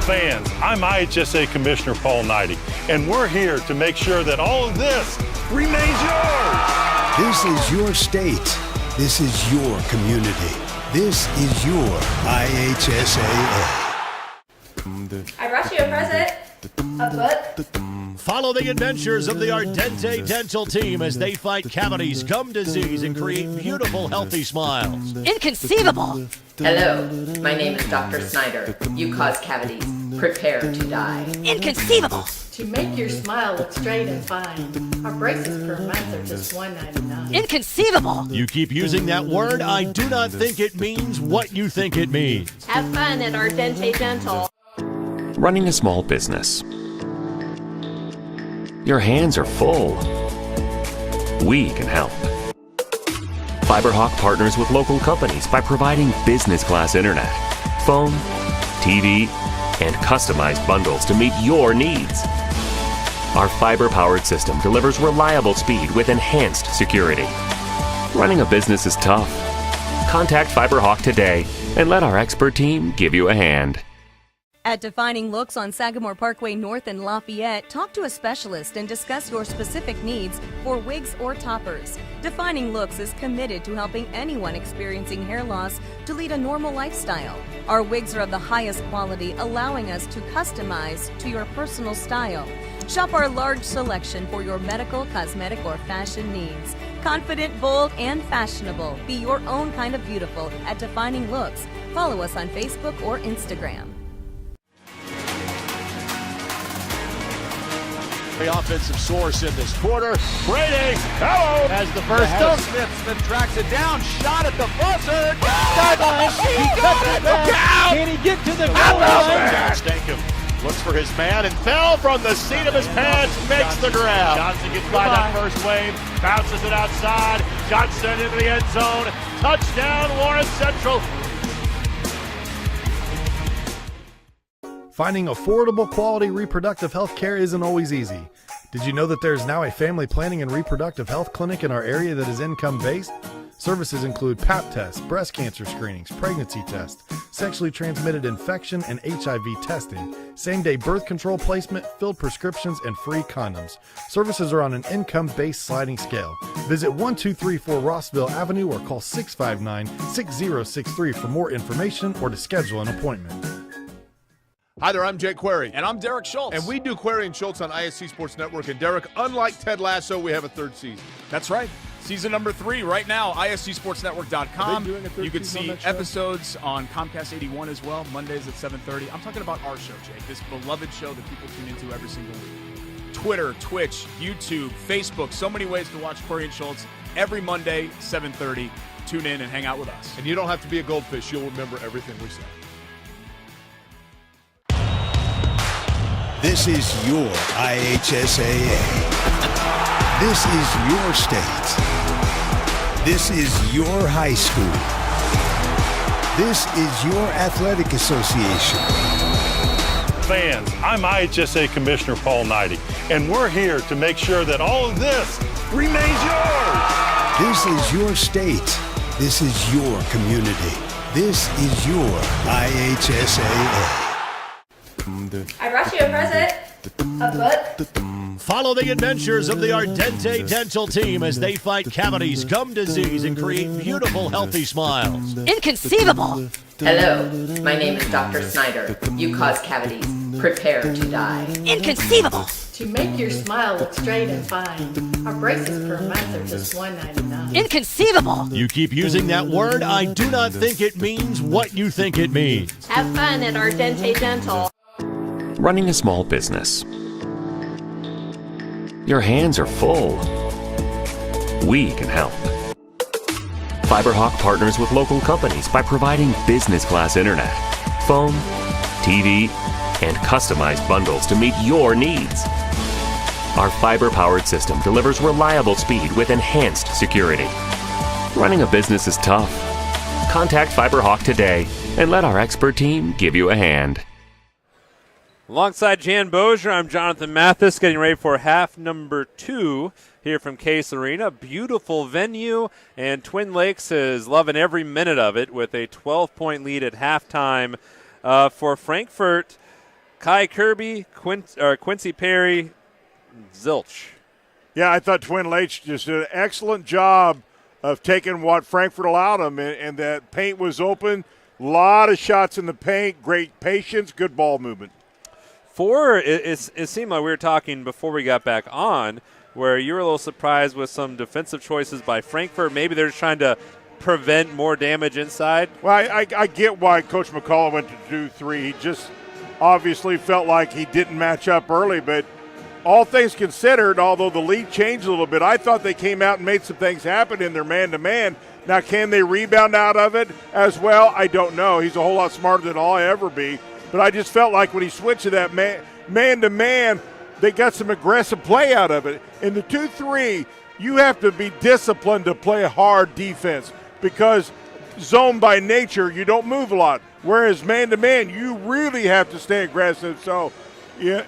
Fans, I'm IHSA Commissioner Paul Knighting, and we're here to make sure that all of this remains yours. This is your state. This is your community. This is your IHSAA. I brought you a present. A book. Follow the adventures of the Ardente Dental team as they fight cavities, gum disease, and create beautiful, healthy smiles. Inconceivable! Hello, my name is Dr. Snyder. You cause cavities. Prepare to die. Inconceivable! To make your smile look straight and fine, our braces per month are just $1.99. Inconceivable! You keep using that word, I do not think it means what you think it means. Have fun at our Dente Dental. Running a small business. Your hands are full. We can help. FiberHawk partners with local companies by providing business-class internet, phone, TV, and customized bundles to meet your needs. Our fiber-powered system delivers reliable speed with enhanced security. Running a business is tough. Contact FiberHawk today and let our expert team give you a hand. At Defining Looks on Sagamore Parkway North in Lafayette, talk to a specialist and discuss your specific needs for wigs or toppers. Defining Looks is committed to helping anyone experiencing hair loss to lead a normal lifestyle. Our wigs are of the highest quality, allowing us to customize to your personal style. Shop our large selection for your medical, cosmetic, or fashion needs. Confident, bold, and fashionable. Be your own kind of beautiful at Defining Looks. Follow us on Facebook or Instagram. The offensive source in this quarter. Brady, hello, has the first down. Smith tracks it down, shot at the buzzer. Sideline, he cuts it back. Can he get to the goal line? Stankham looks for his man and fell from the seat of his pants, makes the grab. Johnson gets by that first wave, bounces it outside. Johnson into the end zone. Touchdown, Lawrence Central. Finding affordable quality reproductive health care isn't always easy. Did you know that there is now a family planning and reproductive health clinic in our area that is income-based? Services include Pap tests, breast cancer screenings, pregnancy tests, sexually transmitted infection and HIV testing, same-day birth control placement, filled prescriptions, and free condoms. Services are on an income-based sliding scale. Visit 1234 Rossville Avenue or call 659-6063 for more information or to schedule an appointment. Hi there, I'm Jake Query. And I'm Derek Schultz. And we do Query and Schultz on ISC Sports Network. And Derek, unlike Ted Lasso, we have a third season. That's right. Season number 3 right now, ISCSportsNetwork.com. Are they doing a third You can season see on that show? episodes on Comcast 81 as well, Mondays at 7:30. I'm talking about our show, Jake, this beloved show that people tune into every single week. Twitter, Twitch, YouTube, Facebook, so many ways to watch Query and Schultz every Monday, 7:30. Tune in and hang out with us. And you don't have to be a goldfish. You'll remember everything we say. This is your IHSAA. This is your state. This is your high school. This is your athletic association. Fans, I'm IHSA Commissioner Paul Knighty, and we're here to make sure that all of this remains yours. This is your state. This is your community. This is your IHSAA. I brought you a present. A book. Follow the adventures of the Ardente Dental team as they fight cavities, gum disease, and create beautiful, healthy smiles. Inconceivable! Hello, my name is Dr. Snyder. You cause cavities. Prepare to die. Inconceivable! To make your smile look straight and fine, our braces per month are just $1.99. Inconceivable! You keep using that word, I do not think it means what you think it means. Have fun at our Dente Dental. Running a small business. Your hands are full. We can help. FiberHawk partners with local companies by providing business-class internet, phone, TV, and customized bundles to meet your needs. Our fiber-powered system delivers reliable speed with enhanced security. Running a business is tough. Contact FiberHawk today and let our expert team give you a hand. Alongside Jan Bozier, I'm Jonathan Mathis, getting ready for half number 2 here from Case Arena. Beautiful venue, and Twin Lakes is loving every minute of it with a 12-point lead at halftime for Frankfort. Kai Kirby, Quincy Perry, zilch. Yeah, I thought Twin Lakes just did an excellent job of taking what Frankfort allowed them, and that paint was open. A lot of shots in the paint, great patience, good ball movement. It seemed like we were talking before we got back on, where you were a little surprised with some defensive choices by Frankfort. Maybe they're just trying to prevent more damage inside. Well, I get why Coach McCullough went to do 3. He just obviously felt like he didn't match up early, but all things considered, although the lead changed a little bit, I thought they came out and made some things happen in their man-to-man. Now, can they rebound out of it as well? I don't know. He's a whole lot smarter than I'll ever be. But I just felt like when he switched to that man-to-man, they got some aggressive play out of it. In the 2-3, you have to be disciplined to play hard defense because zone by nature, you don't move a lot. Whereas man-to-man, you really have to stay aggressive. So, yeah,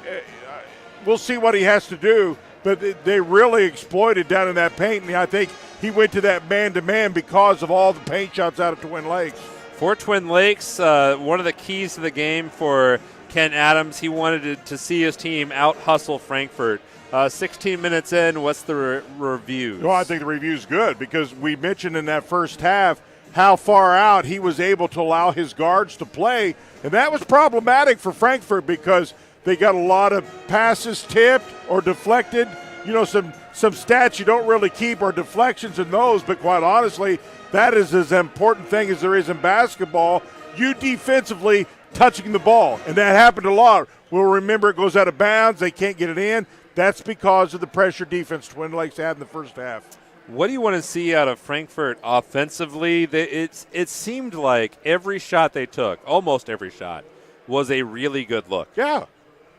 we'll see what he has to do. But they really exploited down in that paint, and I think he went to that man-to-man because of all the paint shots out of Twin Lakes. For Twin Lakes, one of the keys to the game for Ken Adams, he wanted to see his team out-hustle Frankfort. 16 minutes in, what's the review? Well, I think the review's good because we mentioned in that first half how far out he was able to allow his guards to play, and that was problematic for Frankfort because they got a lot of passes tipped or deflected. You know, some stats you don't really keep are deflections in those, but quite honestly, that is as important thing as there is in basketball. You defensively touching the ball, and that happened a lot. We'll remember it goes out of bounds. They can't get it in. That's because of the pressure defense Twin Lakes had in the first half. What do you want to see out of Frankfort offensively? It seemed like every shot they took, almost every shot, was a really good look. Yeah,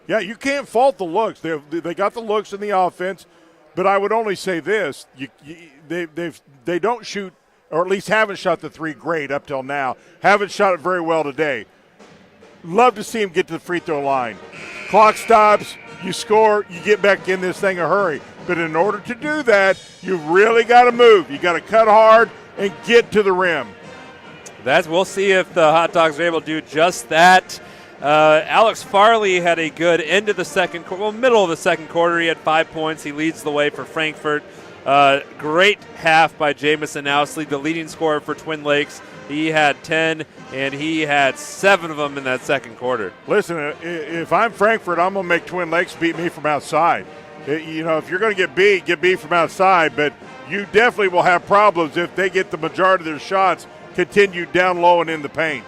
you can't fault the looks. They got the looks in the offense, but I would only say this: they don't shoot, or at least haven't shot the three great up till now. Haven't shot it very well today. Love to see him get to the free throw line. Clock stops, you score, you get back in this thing a hurry. But in order to do that, you've really got to move. You got to cut hard and get to the rim. We'll see if the Hot Dogs are able to do just that. Alex Farley had a good end of the second quarter. Well, middle of the second quarter, he had 5 points. He leads the way for Frankfort. Great half by Jamison Ousley, the leading scorer for Twin Lakes. He had 10, and he had 7 of them in that second quarter. Listen, if I'm Frankfort, I'm going to make Twin Lakes beat me from outside. You know, if you're going to get beat from outside, but you definitely will have problems if they get the majority of their shots continued down low and in the paint.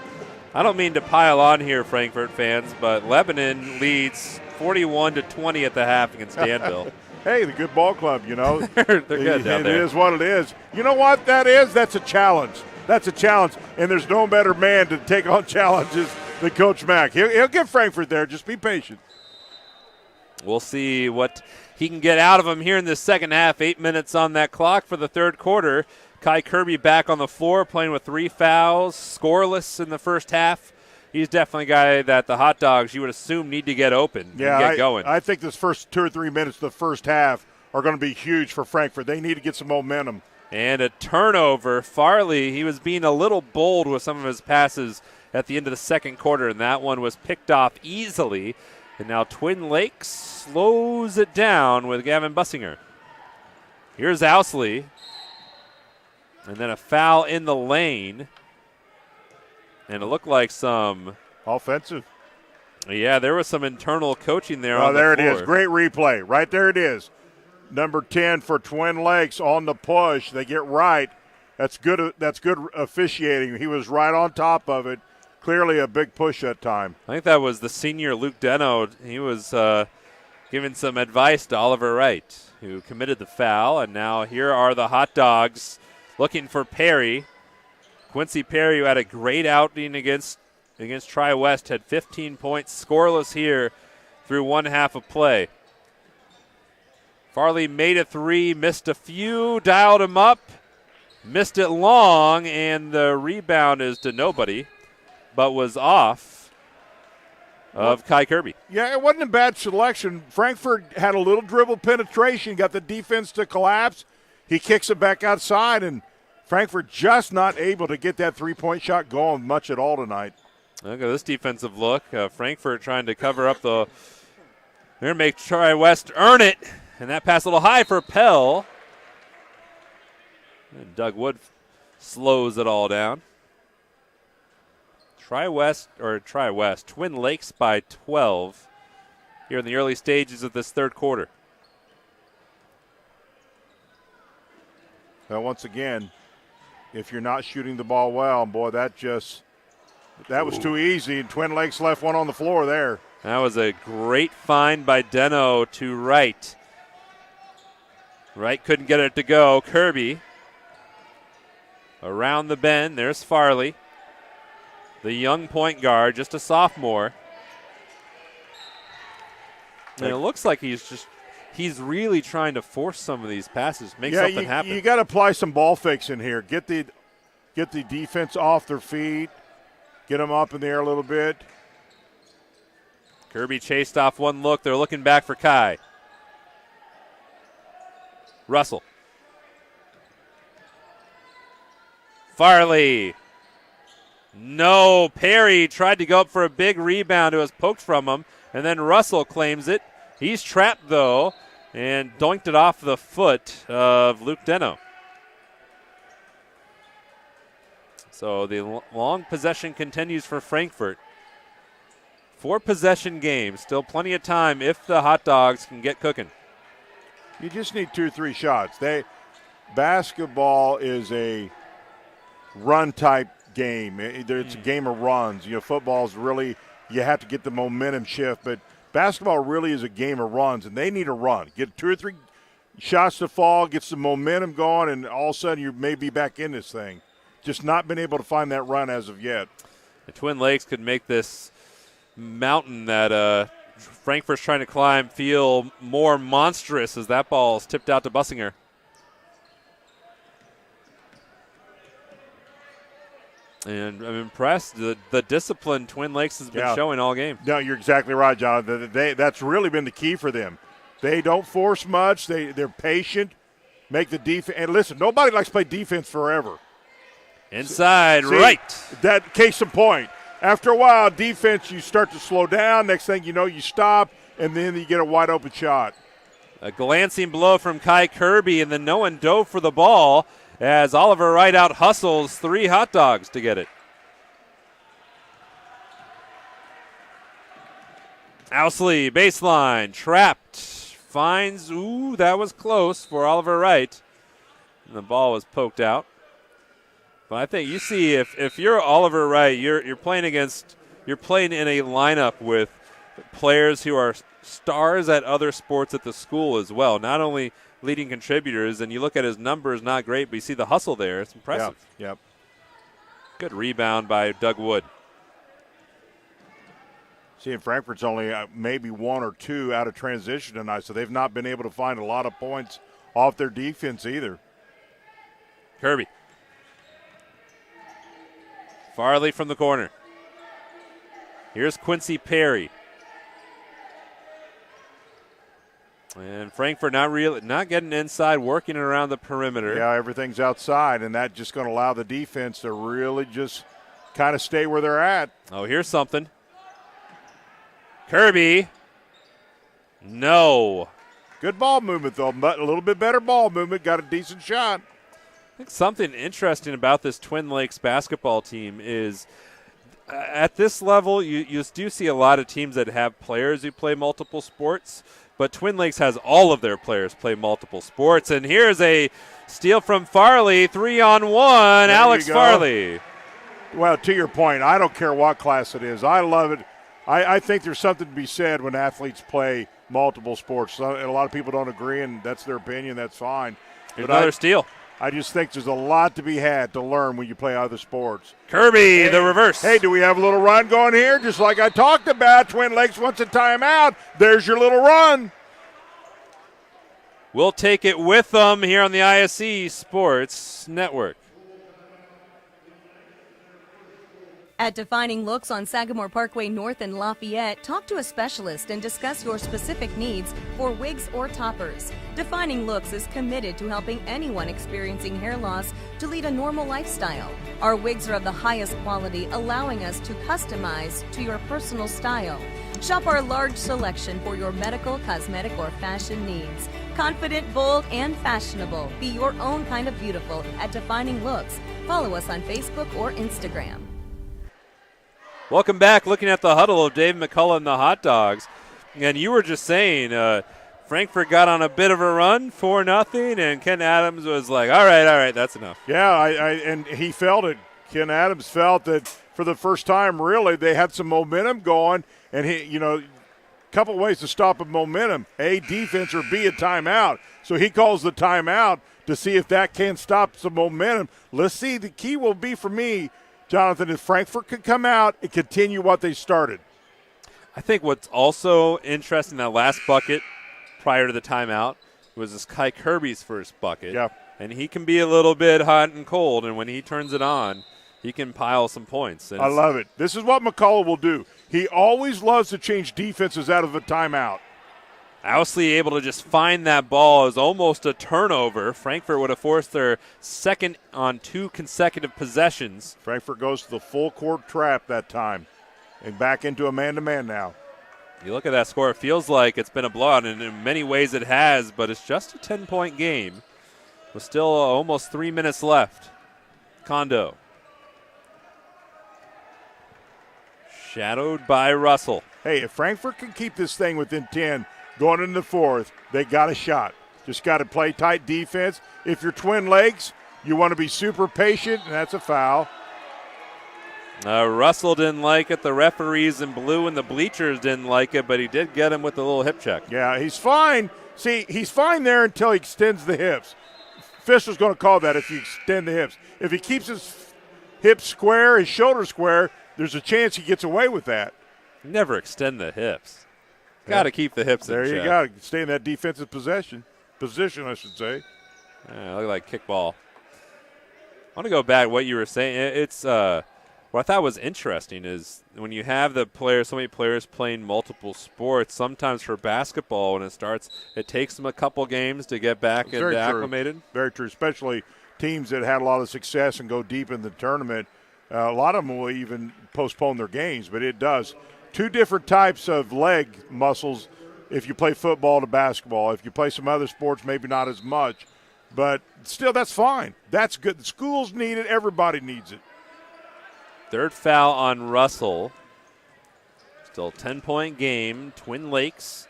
I don't mean to pile on here, Frankfort fans, but Lebanon leads 41-20 at the half against Danville. Hey, the good ball club, you know. They're good down there. It is what it is. You know what that is? That's a challenge. That's a challenge, and there's no better man to take on challenges than Coach Mack. He'll get Frankfort there. Just be patient. We'll see what he can get out of him here in the second half. 8 minutes on that clock for the third quarter. Kai Kirby back on the floor playing with 3 fouls, scoreless in the first half. He's definitely a guy that the Hot Dogs, you would assume, need to get open and get going. I think this first 2 or 3 minutes of the first half are going to be huge for Frankfort. They need to get some momentum. And a turnover. Farley, he was being a little bold with some of his passes at the end of the second quarter, and that one was picked off easily. And now Twin Lakes slows it down with Gavin Bussinger. Here's Ousley. And then a foul in the lane. And it looked like some offensive. Yeah, there was some internal coaching there on the floor. There it is. Great replay. Right there it is. Number 10 for Twin Lakes on the push. They get right. That's good officiating. He was right on top of it. Clearly a big push that time. I think that was the senior Luke Deno. He was giving some advice to Oliver Wright, who committed the foul. And now here are the Hot Dogs looking for Perry. Quincy Perry, who had a great outing against Tri-West, had 15 points, scoreless here through one half of play. Farley made a 3, missed a few, dialed him up, missed it long, and the rebound is to nobody, but was off of Kai Kirby. Yeah, it wasn't a bad selection. Frankfort had a little dribble penetration, got the defense to collapse. He kicks it back outside, and Frankfort just not able to get that three-point shot going much at all tonight. Look at this defensive look. Frankfort trying to cover up the – they're going to make Tri-West earn it. And that pass a little high for Pell. And Doug Wood slows it all down. Tri-West, Twin Lakes by 12 here in the early stages of this third quarter. Well, once again, if you're not shooting the ball well, boy, that was too easy. And Twin Lakes left one on the floor there. That was a great find by Deno to Wright. Wright couldn't get it to go. Kirby around the bend. There's Farley, the young point guard, just a sophomore. And it looks like he's really trying to force some of these passes, make something happen. You got to apply some ball fakes in here. Get the defense off their feet. Get them up in the air a little bit. Kirby chased off one look. They're looking back for Kai. Russell. Farley. No. Perry tried to go up for a big rebound. It was poked from him. And then Russell claims it. He's trapped, though, and doinked it off the foot of Luke Deno. So the long possession continues for Frankfort. 4-possession game. Still plenty of time if the Hot Dogs can get cooking. You just need 2 or 3 shots. Basketball is a run-type game. It's a game of runs. Football's really, you have to get the momentum shift, but basketball really is a game of runs, and they need a run. Get 2 or 3 shots to fall, get some momentum going, and all of a sudden you may be back in this thing. Just not been able to find that run as of yet. The Twin Lakes could make this mountain that Frankfort's trying to climb feel more monstrous as that ball is tipped out to Bussinger. And I'm impressed. The discipline Twin Lakes has been showing all game. No, you're exactly right, John. That's really been the key for them. They don't force much. They're patient, make the defense. And listen, nobody likes to play defense forever. Inside, right. That case in point. After a while, defense, you start to slow down. Next thing you know, you stop, and then you get a wide open shot. A glancing blow from Kai Kirby, and then no one dove for the ball as Oliver Wright out hustles 3 Hot Dogs to get it. Ousley, baseline, trapped, finds, that was close for Oliver Wright. And the ball was poked out. But I think you see if you're Oliver Wright, you're playing in a lineup with players who are stars at other sports at the school as well, not only leading contributors, and you look at his numbers, not great, but you see the hustle there. It's impressive. Yep. Good rebound by Doug Wood. See, Frankfurt's only maybe 1 or 2 out of transition tonight, so they've not been able to find a lot of points off their defense either. Kirby. Farley from the corner. Here's Quincy Perry. And Frankfort not getting inside, working around the perimeter. Yeah, everything's outside, and that's just going to allow the defense to really just kind of stay where they're at. Oh, here's something. Kirby. No. Good ball movement, though. But a little bit better ball movement. Got a decent shot. I think something interesting about this Twin Lakes basketball team is at this level, you do see a lot of teams that have players who play multiple sports. But Twin Lakes has all of their players play multiple sports. And here's a steal from Farley, 3-on-1, Alex Farley. Well, to your point, I don't care what class it is. I love it. I think there's something to be said when athletes play multiple sports. And a lot of people don't agree, and that's their opinion. That's fine. But another steal. I just think there's a lot to be had to learn when you play other sports. Kirby, the reverse. Hey, do we have a little run going here? Just like I talked about, Twin Lakes wants a timeout. There's your little run. We'll take it with them here on the ISC Sports Network. At Defining Looks on Sagamore Parkway North in Lafayette, talk to a specialist and discuss your specific needs for wigs or toppers. Defining Looks is committed to helping anyone experiencing hair loss to lead a normal lifestyle. Our wigs are of the highest quality, allowing us to customize to your personal style. Shop our large selection for your medical, cosmetic, or fashion needs. Confident, bold, and fashionable. Be your own kind of beautiful at Defining Looks. Follow us on Facebook or Instagram. Welcome back. Looking at the huddle of Dave McCullough and the Hot Dogs. And you were just saying Frankfort got on a bit of a run, 4-0, and Ken Adams was like, all right, that's enough. Yeah, and he felt it. Ken Adams felt that for the first time, really, they had some momentum going. And, couple ways to stop a momentum: A, defense, or B, a timeout. So he calls the timeout to see if that can stop some momentum. Let's see. The key will be for me, Jonathan, if Frankfort could come out and continue what they started. I think what's also interesting, that last bucket prior to the timeout was this Kai Kirby's first bucket. Yeah. And he can be a little bit hot and cold, and when he turns it on, he can pile some points. And I love it. This is what McCullough will do. He always loves to change defenses out of a timeout. Owsley able to just find that ball is almost a turnover. Frankfort would have forced their second on 2 consecutive possessions. Frankfort goes to the full court trap that time and back into a man-to-man now. You look at that score, it feels like it's been a blowout, and in many ways it has, but it's just a 10-point game with still almost 3 minutes left. Kondo. Shadowed by Russell. Hey, if Frankfort can keep this thing within 10 going into the fourth, they got a shot. Just got to play tight defense. If you're Twin Lakes, you want to be super patient, and that's a foul. Russell didn't like it. The referees in blue and the bleachers didn't like it, but he did get him with a little hip check. Yeah, he's fine. See, he's fine there until he extends the hips. Fisher's going to call that if you extend the hips. If he keeps his hips square, his shoulder square, there's a chance he gets away with that. Never extend the hips. Got to keep the hips in check. There you go. Stay in that defensive position, I should say. Look like kickball. I want to go back to what you were saying. It's what I thought was interesting is when you have so many players playing multiple sports, sometimes for basketball when it starts, it takes them a couple games to get back and acclimated. Very true, especially teams that had a lot of success and go deep in the tournament. A lot of them will even postpone their games, but it does. 2 different types of leg muscles if you play football to basketball. If you play some other sports, maybe not as much. But still, that's fine. That's good. The schools need it. Everybody needs it. Third foul on Russell. Still a 10-point game. Twin Lakes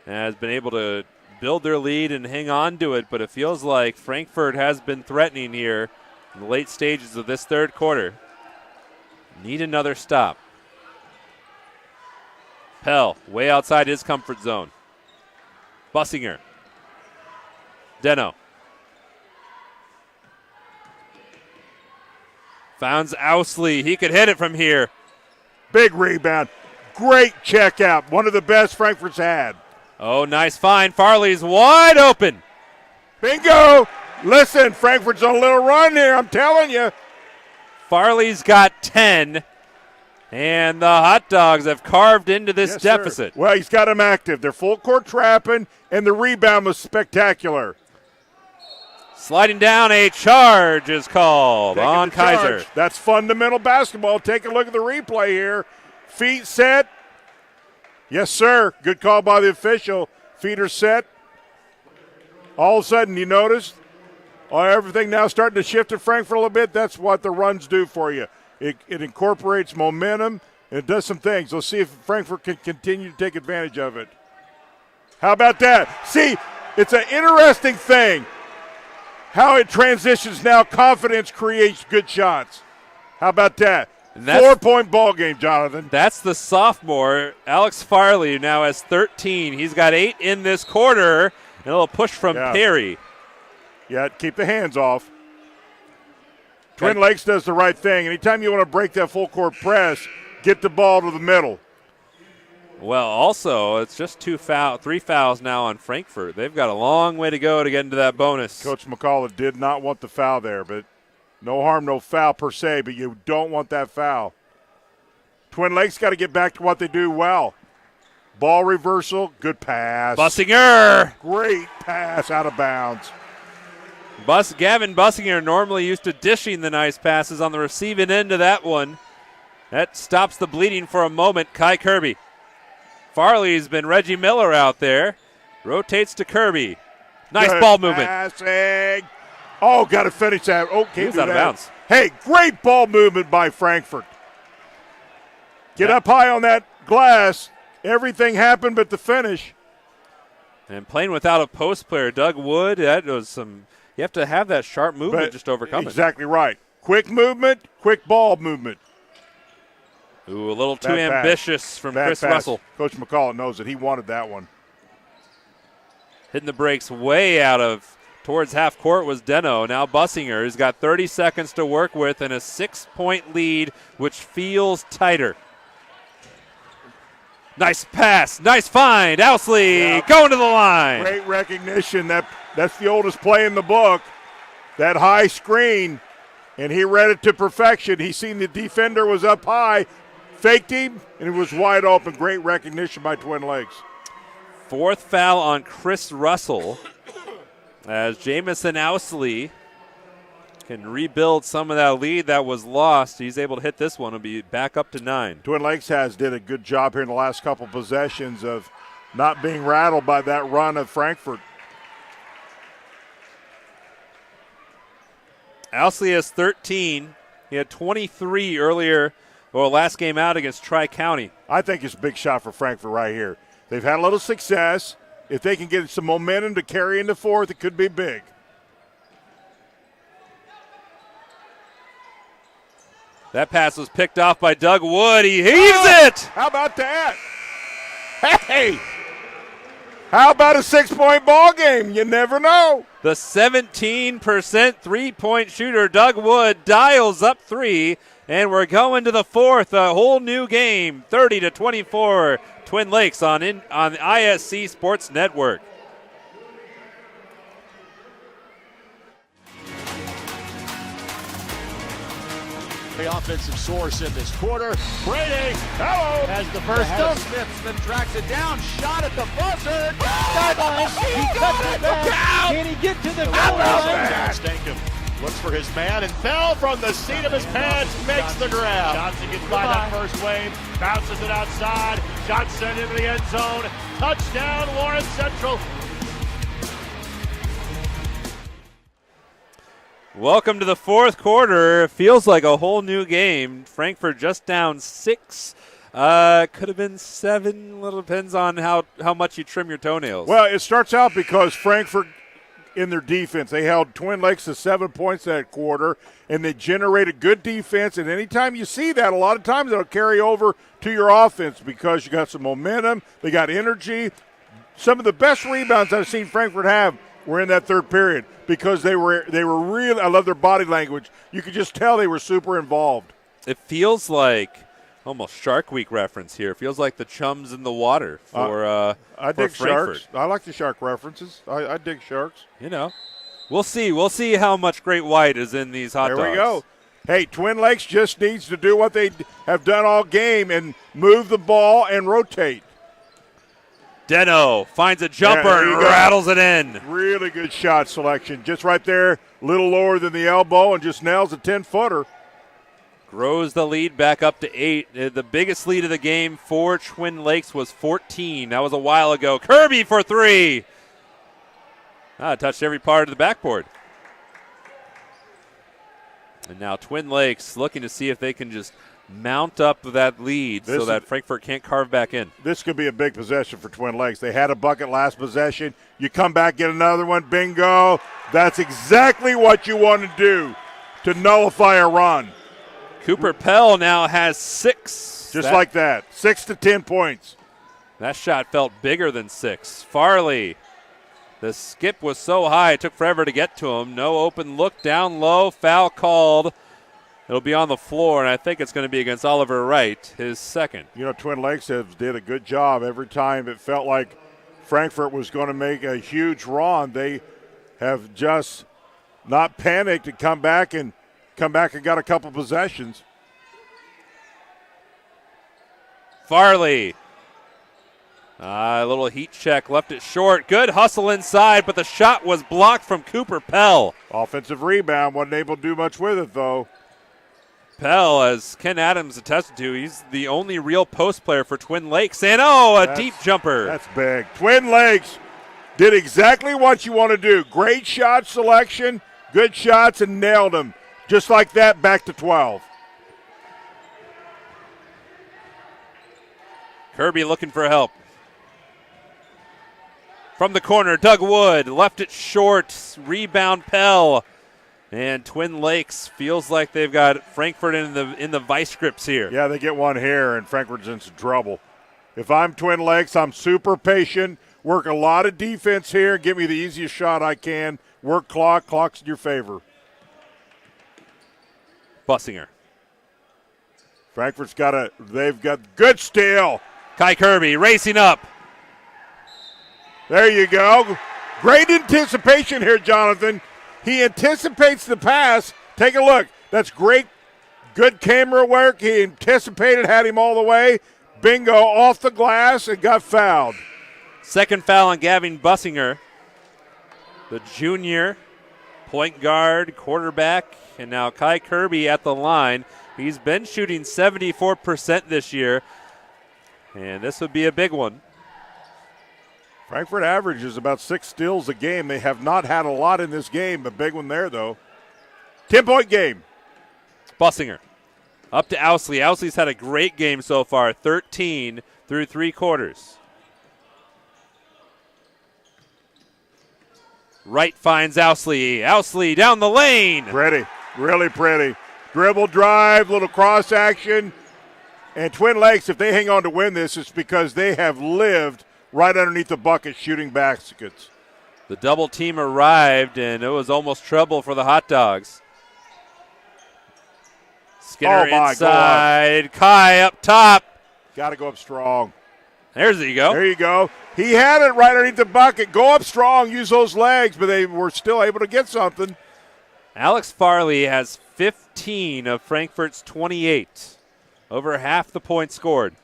has been able to build their lead and hang on to it, but it feels like Frankfort has been threatening here in the late stages of this third quarter. Need another stop. Pell, way outside his comfort zone. Bussinger. Deno. Founds Owsley. He could hit it from here. Big rebound. Great check out. One of the best Frankfort's had. Oh, nice find. Farley's wide open. Bingo. Listen, Frankfort's on a little run here, I'm telling you. Farley's got 10. And the Hot Dogs have carved into this deficit. Sir. Well, he's got them active. They're full court trapping, and the rebound was spectacular. Sliding down, a charge is called on Kaiser. Charge. That's fundamental basketball. Take a look at the replay here. Feet set. Yes, sir. Good call by the official. Feet are set. All of a sudden, you notice everything now starting to shift to Frankfort a little bit. That's what the runs do for you. It incorporates momentum, and it does some things. Let's see if Frankfort can continue to take advantage of it. How about that? See, it's an interesting thing how it transitions now. Confidence creates good shots. How about that? 4-point ball game, Jonathan. That's the sophomore. Alex Farley now has 13. He's got 8 in this quarter, and a little push from Perry. Yeah, keep the hands off. Twin Lakes does the right thing. Anytime you want to break that full court press, get the ball to the middle. Well, also, it's just 3 fouls now on Frankfort. They've got a long way to go to get into that bonus. Coach McCullough did not want the foul there, but no harm, no foul per se, but you don't want that foul. Twin Lakes got to get back to what they do well. Ball reversal, good pass. Bussinger. Great pass out of bounds. Gavin Bussinger normally used to dishing the nice passes on the receiving end of that one. That stops the bleeding for a moment. Kai Kirby. Farley's been Reggie Miller out there. Rotates to Kirby. Nice good ball movement. Passing. Oh, got to finish that. Oh, can't do out of that. bounds. Hey, great ball movement by Frankfort. Get up high on that glass. Everything happened but the finish. And playing without a post player, Doug Wood, that was some. You have to have that sharp movement just to overcome Exactly right. Quick movement, quick ball movement. Ooh, a little too ambitious from Chris Russell. Coach McCall knows that he wanted that one. Hitting the brakes way out of towards half court was Deno. Now Bussinger has got 30 seconds to work with and a 6-point lead, which feels tighter. Nice pass. Nice find. Ousley going to the line. Great recognition. That's the oldest play in the book. That high screen, and he read it to perfection. He seen the defender was up high, faked him, and it was wide open. Great recognition by Twin Lakes. Fourth foul on Chris Russell as Jamison Ousley can rebuild some of that lead that was lost. He's able to hit this one and be back up to 9. Twin Lakes did a good job here in the last couple possessions of not being rattled by that run of Frankfort. Ousley has 13. He had 23 earlier, or last game out against Tri-County. I think it's a big shot for Frankfort right here. They've had a little success. If they can get some momentum to carry into fourth, it could be big. That pass was picked off by Doug Wood. He heaves it! How about that? Hey! How about a 6-point ball game? You never know. The 17% three-point shooter, Doug Wood, dials up 3, and we're going to the fourth. A whole new game, 30-24. Twin Lakes on the ISC Sports Network. The offensive source in this quarter. Brady, hello, has the first up. Smith then tracks it down. Shot at the buzzer. Sideline. He cuts it back. Can he get to the goal line? Stankham looks for his man and fell from the seat of his pants. Makes the grab. Johnson gets by that first wave. Bounces it outside. Johnson into the end zone. Touchdown, Lawrence Central. Welcome to the fourth quarter. It feels like a whole new game. Frankfort just down 6. Could have been 7. Little depends on how much you trim your toenails. Well, it starts out because Frankfort, in their defense, they held Twin Lakes to 7 points that quarter, and they generated good defense. And anytime you see that, a lot of times it'll carry over to your offense because you got some momentum. They got energy. Some of the best rebounds I've seen Frankfort have were in that third period because they were really, I love their body language. You could just tell they were super involved. It feels like almost Shark Week reference here. It feels like the chums in the water for I dig sharks. I like the shark references. I dig sharks. You know, we'll see. We'll see how much Great White is in these hot dogs. There we go. Hey, Twin Lakes just needs to do what they have done all game and move the ball and rotate. Deno finds a jumper and rattles it in. Really good shot selection. Just right there, a little lower than the elbow, and just nails a 10-footer. Grows the lead back up to 8. The biggest lead of the game for Twin Lakes was 14. That was a while ago. Kirby for 3. Touched every part of the backboard. And now Twin Lakes looking to see if they can just mount up that lead so that Frankfort can't carve back in. This could be a big possession for Twin Lakes. They had a bucket last possession. You come back, get another one, bingo. That's exactly what you want to do to nullify a run. Cooper Pell now has 6. Just like that, 6 to 10 points. That shot felt bigger than 6. Farley, the skip was so high it took forever to get to him. No open look, down low, foul called. It'll be on the floor, and I think it's going to be against Oliver Wright, his second. You know, Twin Lakes did a good job. Every time it felt like Frankfort was going to make a huge run, they have just not panicked and come back and got a couple possessions. Farley. A little heat check, left it short. Good hustle inside, but the shot was blocked from Cooper Pell. Offensive rebound, wasn't able to do much with it, though. Pell, as Ken Adams attested to, he's the only real post player for Twin Lakes. And a deep jumper. That's big. Twin Lakes did exactly what you want to do. Great shot selection, good shots, and nailed them. Just like that, back to 12. Kirby looking for help. From the corner, Doug Wood left it short. Rebound Pell. And Twin Lakes feels like they've got Frankfort in the vice grips here. Yeah, they get one here, and Frankfurt's in some trouble. If I'm Twin Lakes, I'm super patient, work a lot of defense here, give me the easiest shot I can, work clock's in your favor. Bussinger. Frankfurt's they've got good steal. Kai Kirby racing up. There you go. Great anticipation here, Jonathan. He anticipates the pass. Take a look. That's great. Good camera work. He anticipated, had him all the way. Bingo, off the glass, and got fouled. Second foul on Gavin Bussinger, the junior point guard, quarterback, and now Kai Kirby at the line. He's been shooting 74% this year, and this would be a big one. Frankfurt averages about 6 steals a game. They have not had a lot in this game. A big one there, though. 10-point game. Bussinger up to Ousley. Ousley's had a great game so far, 13 through 3 quarters. Wright finds Ousley. Ousley down the lane. Pretty, really pretty. Dribble drive, little cross action. And Twin Lakes, if they hang on to win this, it's because they have lived right underneath the bucket shooting baskets. The double team arrived, and it was almost trouble for the Hot Dogs. Skinner inside. Kai up top. Got to go up strong. There you go. There you go. He had it right underneath the bucket. Go up strong, use those legs, but they were still able to get something. Alex Farley has 15 of Frankfurt's 28. Over half the points scored.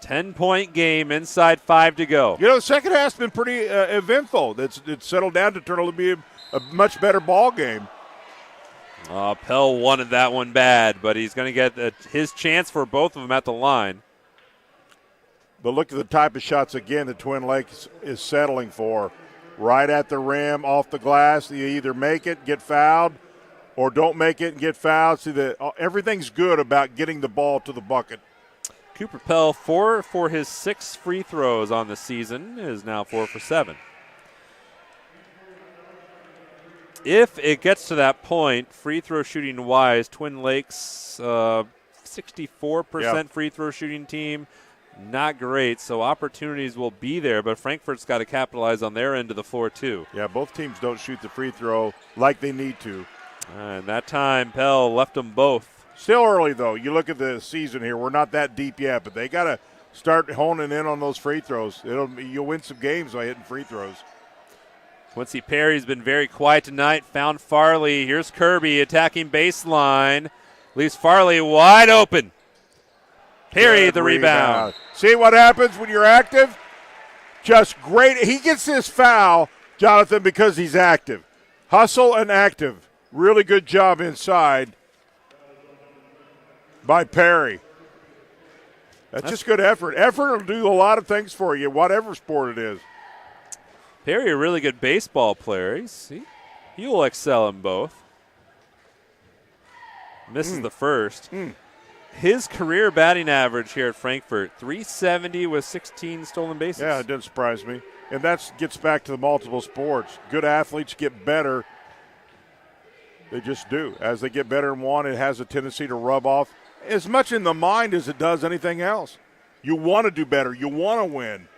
10-point game, inside 5 to go. You know, the second half's been pretty eventful. It's settled down to turn out to be a much better ball game. Pell wanted that one bad, but he's going to get his chance for both of them at the line. But look at the type of shots, again, that Twin Lakes is settling for. Right at the rim, off the glass. You either make it, get fouled, or don't make it and get fouled. See, everything's good about getting the ball to the bucket. Cooper Pell, 4 for his 6 free throws on the season, is now 4 for 7. If it gets to that point, free throw shooting wise, Twin Lakes 64% free throw shooting team, not great. So opportunities will be there, but Frankfurt's got to capitalize on their end of the floor too. Yeah, both teams don't shoot the free throw like they need to. And that time, Pell left them both. Still early though. You look at the season here; we're not that deep yet, but they got to start honing in on those free throws. You'll win some games by hitting free throws. Quincy Perry's been very quiet tonight. Found Farley. Here's Kirby attacking baseline. Leaves Farley wide open. Perry the rebound. See what happens when you're active? Just great. He gets this foul, Jonathan, because he's active. Hustle and active. Really good job inside by Perry. That's just good effort. Effort will do a lot of things for you, whatever sport it is. Perry, a really good baseball player. He will excel in both. Misses the first. His career batting average here at Frankfurt, 370 with 16 stolen bases. Yeah, it doesn't surprise me. And that gets back to the multiple sports. Good athletes get better. They just do. As they get better in one, it has a tendency to rub off as much in the mind as it does anything else. You want to do better. You want to win.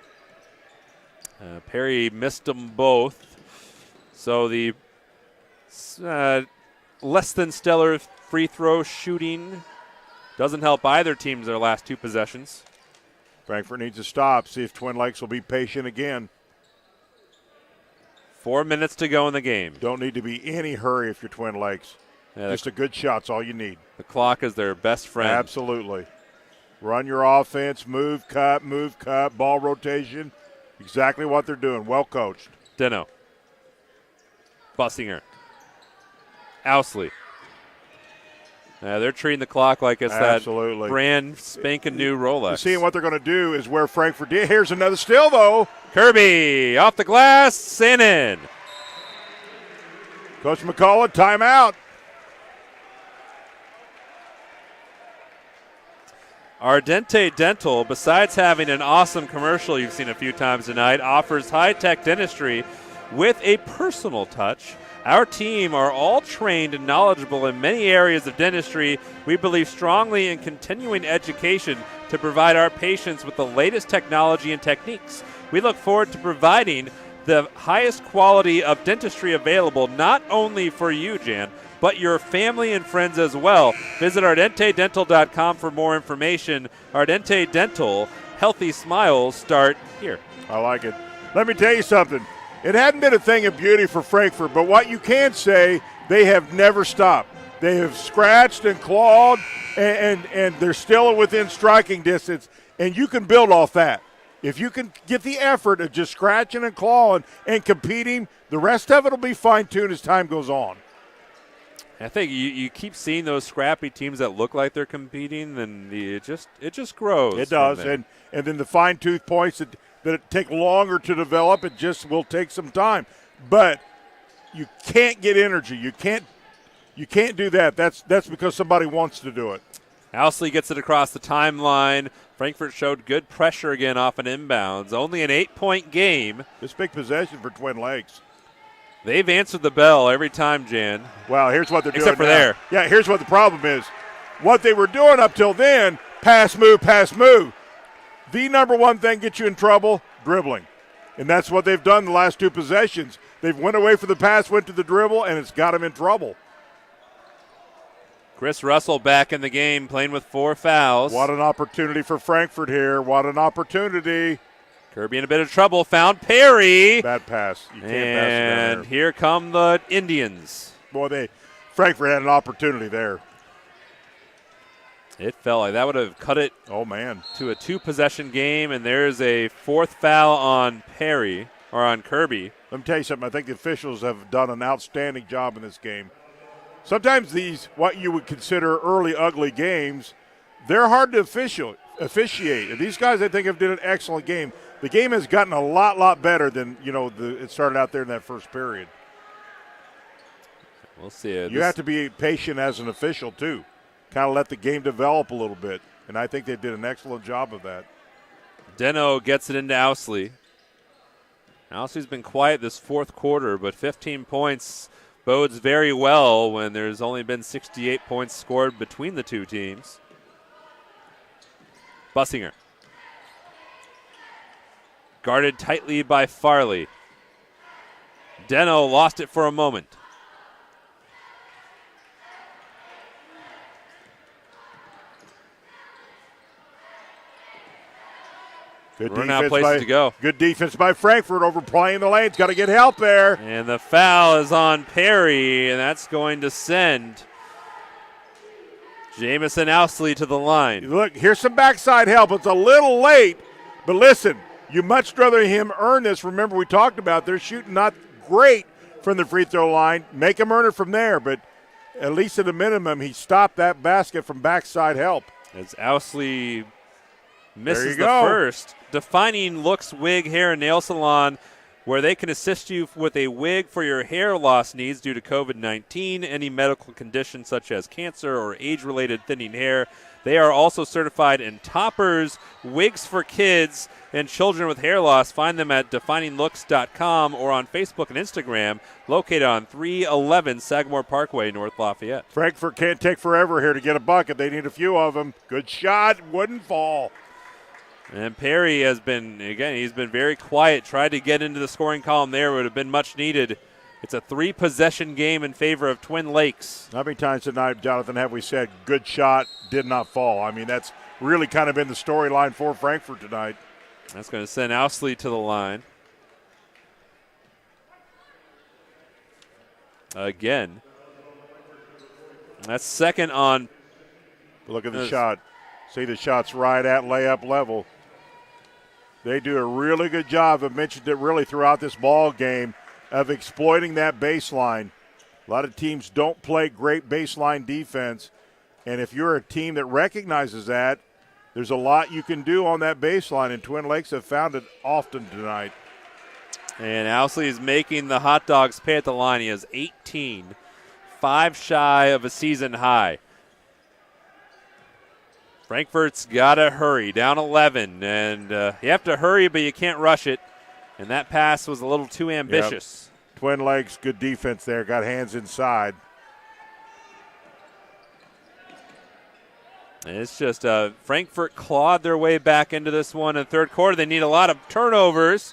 Perry missed them both. So the less than stellar free throw shooting doesn't help either teams their last 2 possessions. Frankfurt needs to stop. See if Twin Lakes will be patient again. 4 minutes to go in the game. Don't need to be any hurry if you're Twin Lakes. Yeah, just a good shot's all you need. The clock is their best friend. Absolutely. Run your offense, move, cut, ball rotation. Exactly what they're doing. Well coached. Deno. Bussinger. Ousley. They're treating the clock like it's that brand spanking new Rolex. Seeing what they're going to do is where Frankfurt did. Here's another steal, though. Kirby off the glass and in. Coach McCullough, timeout. Ardente Dental, besides having an awesome commercial you've seen a few times tonight, offers high-tech dentistry with a personal touch. Our team are all trained and knowledgeable in many areas of dentistry. We believe strongly in continuing education to provide our patients with the latest technology and techniques. We look forward to providing the highest quality of dentistry available, not only for you, Jan, but your family and friends as well. Visit ardentedental.com for more information. Ardente Dental, healthy smiles start here. I like it. Let me tell you something. It hadn't been a thing of beauty for Frankfort, but what you can say, they have never stopped. They have scratched and clawed, and they're still within striking distance, and you can build off that. If you can get the effort of just scratching and clawing and competing, the rest of it will be fine-tuned as time goes on. I think you keep seeing those scrappy teams that look like they're competing, and it just grows. It does, and then the fine-tooth points that take longer to develop, it just will take some time. But you can't get energy. You can't do that. That's because somebody wants to do it. Owsley gets it across the timeline. Frankfort showed good pressure again off an inbounds. Only an 8-point game. This big possession for Twin Lakes. They've answered the bell every time, Jan. Well, here's what they're doing Except for now. there. Yeah, here's what the problem is. What they were doing up till then, pass, move, pass, move. The number one thing gets you in trouble, dribbling. And that's what they've done the last two possessions. They've went away for the pass, went to the dribble, and it's got them in trouble. Chris Russell back in the game, playing with 4 fouls. What an opportunity for Frankfort here. What an opportunity. Kirby in a bit of trouble, found Perry. Bad pass. You can't pass it And down there. here come the Indians. Boy, Frankfort had an opportunity there. It felt like that would have cut it to a 2-possession game, and there's a 4th foul on Perry, or on Kirby. Let me tell you something. I think the officials have done an outstanding job in this game. Sometimes these, what you would consider early ugly games, they're hard to officiate. And these guys, I think, have done an excellent game. The game has gotten a lot better than, it started out there in that first period. We'll see. You have to be patient as an official, too. Kind of let the game develop a little bit. And I think they did an excellent job of that. Deno gets it into Owsley. Owsley's been quiet this 4th quarter, but 15 points bodes very well when there's only been 68 points scored between the two teams. Bussinger. Guarded tightly by Farley. Deno lost it for a moment. Good Run out places to go. Good defense by Frankfort overplaying the lanes. Got to get help there. And the foul is on Perry, and that's going to send Jamison Owsley to the line. Look, here's some backside help. It's a little late, but listen, you much rather him earn this. Remember, we talked about they're shooting not great from the free throw line. Make him earn it from there, but at least at a minimum, he stopped that basket from backside help. As Owsley misses the go. first. Defining Looks Wig Hair and Nail Salon, where they can assist you with a wig for your hair loss needs due to COVID-19, any medical condition such as cancer or age-related thinning hair. They are also certified in toppers, wigs for kids, and children with hair loss. Find them at defininglooks.com or on Facebook and Instagram, located on 311 Sagamore Parkway, North Lafayette. Frankfort can't take forever here to get a bucket. They need a few of them. Good shot, wouldn't fall. And Perry has been, again, he's been very quiet, tried to get into the scoring column there, would have been much needed. It's a 3-possession game in favor of Twin Lakes. How many times tonight, Jonathan, have we said good shot, did not fall? I mean, that's really kind of been the storyline for Frankfort tonight. That's going to send Owsley to the line. Again. That's second on. Look at the shot. See, the shot's right at layup level. They do a really good job. I've mentioned it really throughout this ball game of exploiting that baseline. A lot of teams don't play great baseline defense, and if you're a team that recognizes that, there's a lot you can do on that baseline, and Twin Lakes have found it often tonight. And Owsley is making the hot dogs pay at the line. He has 18, 5 shy of a season high. Frankfort's got to hurry, down 11, and you have to hurry, but you can't rush it. And that pass was a little too ambitious. Yep. Twin Lakes, good defense there. Got hands inside. And it's just Frankfort clawed their way back into this one in the third quarter. They need a lot of turnovers.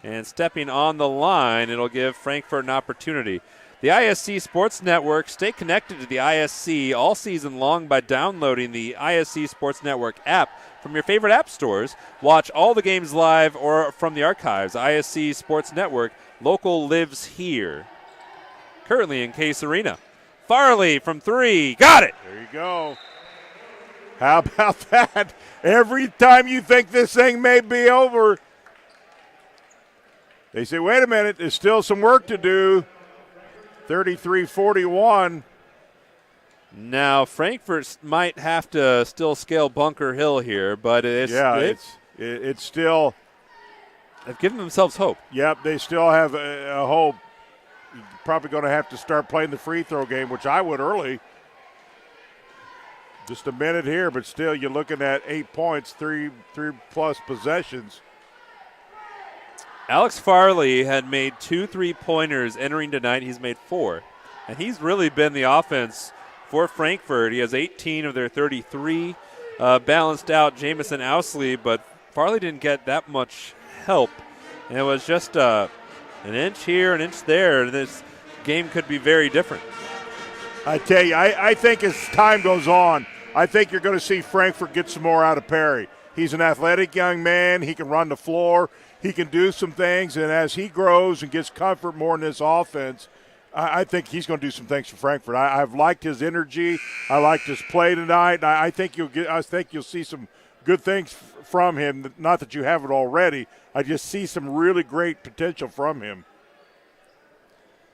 And stepping on the line, it'll give Frankfort an opportunity. The ISC Sports Network, stay connected to the ISC all season long by downloading the ISC Sports Network app from your favorite app stores. Watch all the games live or from the archives. ISC Sports Network, local lives here. Currently in Case Arena. Farley from 3, got it! There you go. How about that? Every time you think this thing may be over, they say, wait a minute, there's still some work to do. 33-41. Now, Frankfurt might have to still scale Bunker Hill here, but it's still. They've given themselves hope. Yep, they still have a hope. You're probably going to have to start playing the free throw game, which I would early. Just a minute here, but still you're looking at 8 points, three plus possessions. Alex Farley had made 2 3-pointers entering tonight. He's made 4. And he's really been the offense for Frankfurt. He has 18 of their 33. Balanced out Jamison Ousley, but Farley didn't get that much help. And it was just an inch here, an inch there. This game could be very different. I tell you, I think as time goes on, I think you're going to see Frankfurt get some more out of Perry. He's an athletic young man. He can run the floor. He can do some things, and as he grows and gets comfort more in this offense, I think he's going to do some things for Frankfurt. I've liked his energy. I liked his play tonight. I think you'll see some good things from him. Not that you haven't already. I just see some really great potential from him.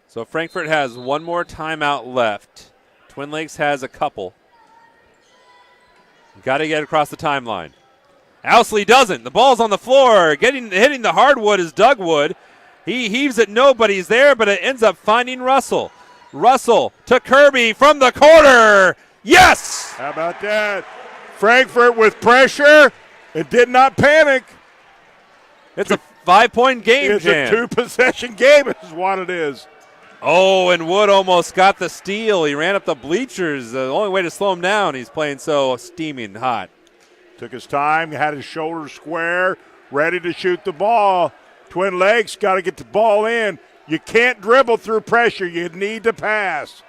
So Frankfurt has one more timeout left. Twin Lakes has a couple. Got to get across the timeline. Ousley doesn't. The ball's on the floor. Hitting the hardwood is Doug Wood. He heaves it. Nobody's there, but it ends up finding Russell. Russell to Kirby from the corner. Yes! How about that? Frankfurt with pressure. It did not panic. It's a 5-point game, Jan. It's a 2-possession game is what it is. Oh, and Wood almost got the steal. He ran up the bleachers. The only way to slow him down, he's playing so steaming hot. Took his time, had his shoulders square, ready to shoot the ball. Twin Lakes got to get the ball in. You can't dribble through pressure. You need to pass.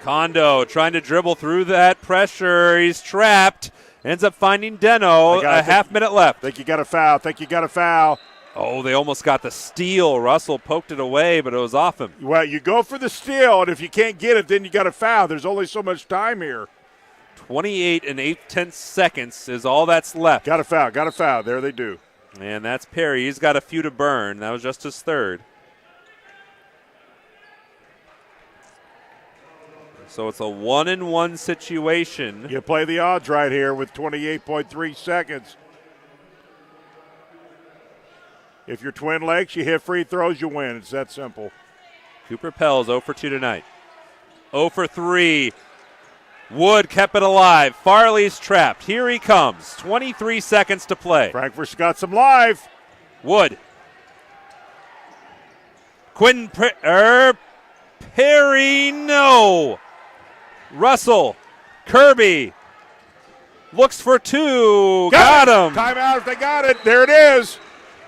Kondo trying to dribble through that pressure. He's trapped. Ends up finding Deno. A half-minute left. Think you got a foul. Oh, they almost got the steal. Russell poked it away, but it was off him. Well, you go for the steal, and if you can't get it, then you got a foul. There's only so much time here. 28 and 8/10 seconds is all that's left. Got a foul. There they do. And that's Perry. He's got a few to burn. That was just his third. So it's a 1-and-1 situation. You play the odds right here with 28.3 seconds. If you're Twin Lakes, you hit free throws, you win. It's that simple. Cooper Pell's 0 for 2 tonight. 0 for 3. Wood kept it alive. Farley's trapped. Here he comes. 23 seconds to play. Frankfort's got some live. Wood. Quinn Perry, no. Russell. Kirby. Looks for 2. Got him. Timeout if they got it. There it is.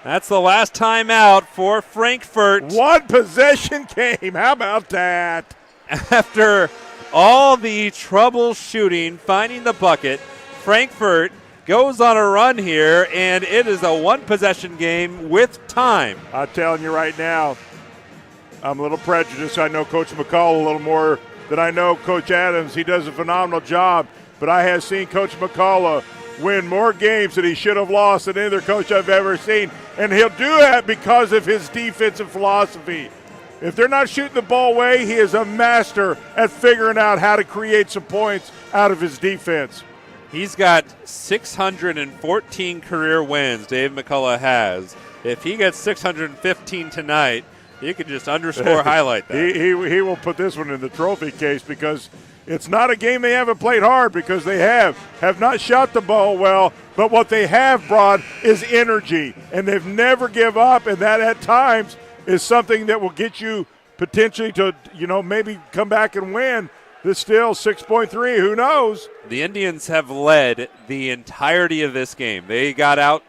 That's the last timeout for Frankfort. 1-possession game. How about that? After all the troubleshooting, finding the bucket, Frankfort goes on a run here, and it is a 1-possession game with time. I'm telling you right now, I'm a little prejudiced. I know Coach McCall a little more than I know Coach Adams. He does a phenomenal job, but I have seen Coach McCall win more games that he should have lost than any other coach I've ever seen, and he'll do that because of his defensive philosophy. If they're not shooting the ball away, he is a master at figuring out how to create some points out of his defense. He's got 614 career wins, Dave McCullough has. If he gets 615 tonight, you could just underscore highlight that. He will put this one in the trophy case because It's not a game they haven't played hard, because they have not shot the ball well, but what they have brought is energy, and they've never give up, and that at times is something that will get you potentially to, maybe come back and win. This still 6.3, who knows? The Indians have led the entirety of this game. They got out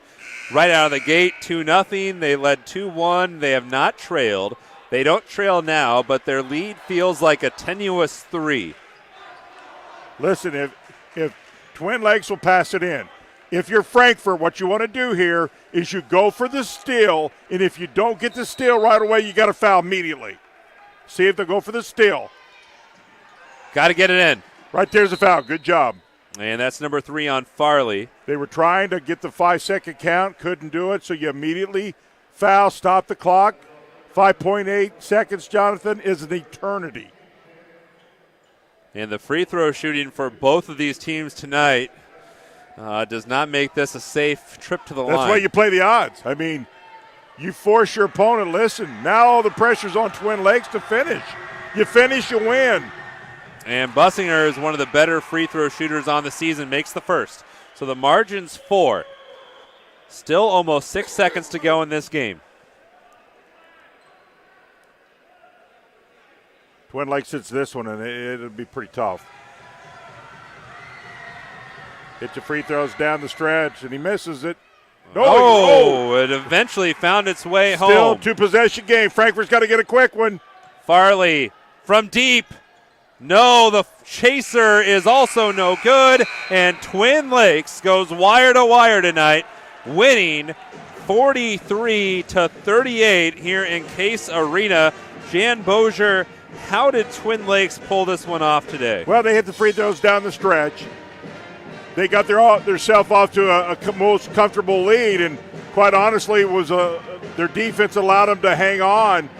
right out of the gate 2-0. They led 2-1. They have not trailed. They don't trail now, but their lead feels like a tenuous 3. Listen, if Twin Lakes will pass it in, if you're Frankfort, what you want to do here is you go for the steal, and if you don't get the steal right away, you got to foul immediately. See if they go for the steal. Got to get it in. Right there's a foul. Good job. And that's number 3 on Farley. They were trying to get the 5-second count, couldn't do it, so you immediately foul, stop the clock. 5.8 seconds, Jonathan, is an eternity. And the free throw shooting for both of these teams tonight does not make this a safe trip to the line. That's why you play the odds. I mean, you force your opponent, listen, now all the pressure's on Twin Lakes to finish. You finish, you win. And Bussinger is one of the better free throw shooters on the season, makes the first. So the margin's 4. Still almost 6 seconds to go in this game. Twin Lakes hits this one, and it'll be pretty tough. Hit your free throws down the stretch, and he misses it. It eventually found its way home. Still two-possession game. Frankfort's got to get a quick one. Farley from deep. No, the chaser is also no good, and Twin Lakes goes wire to wire tonight, winning 43-38 here in Case Arena. Jan Bozier, how did Twin Lakes pull this one off today? Well, they hit the free throws down the stretch. They got theirself off to a most comfortable lead, and quite honestly, it was their defense allowed them to hang on.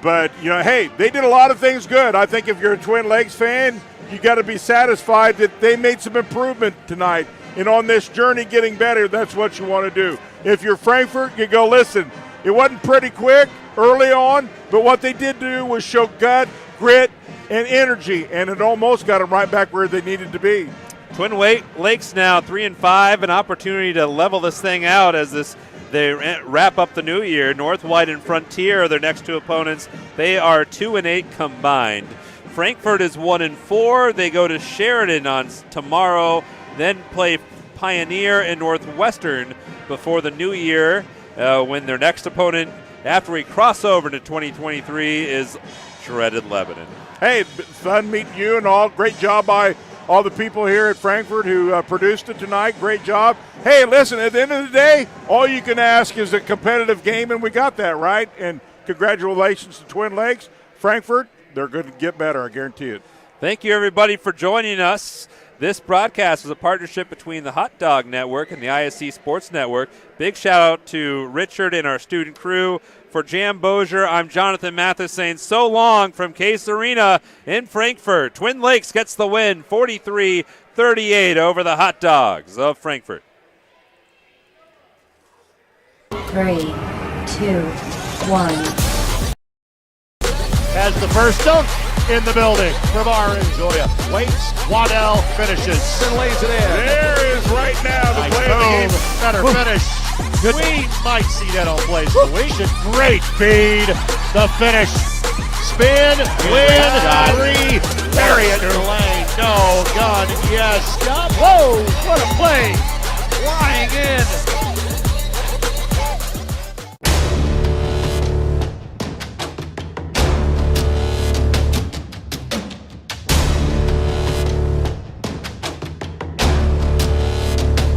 But, hey, they did a lot of things good. I think if you're a Twin Lakes fan, you got to be satisfied that they made some improvement tonight. And on this journey getting better, that's what you want to do. If you're Frankfort, you go, listen, it wasn't pretty quick early on, but what they did do was show gut, grit, and energy, and it almost got them right back where they needed to be. Twin Lakes now 3-5, an opportunity to level this thing out as they wrap up the new year. North White and Frontier are their next two opponents. They are 2-8 combined. Frankfort is 1-4. They go to Sheridan on tomorrow, then play Pioneer and Northwestern before the new year, when their next opponent, after we cross over to 2023, is Shredded Lebanon. Hey, fun meeting you and all. Great job by all the people here at Frankfort who produced it tonight. Great job. Hey, listen, at the end of the day, all you can ask is a competitive game, and we got that right. And congratulations to Twin Lakes. Frankfort, they're going to get better, I guarantee it. Thank you, everybody, for joining us. This broadcast was a partnership between the Hot Dog Network and the ISC Sports Network. Big shout out to Richard and our student crew. For Jan Bozier, I'm Jonathan Mathis saying so long from Case Arena in Frankfort. Twin Lakes gets the win, 43-38 over the Hot Dogs of Frankfort. 3, 2, 1. Has the first dunk in the building from Aaron Joya. Waits, Waddell finishes. And lays it in. There is right now the Nice play of the game. Better finish. We might see that on play situation. Great feed. The finish. Spin, win, 3. Bury it in the lane. No, gun, yes. Stop. Whoa, what a play. Flying in.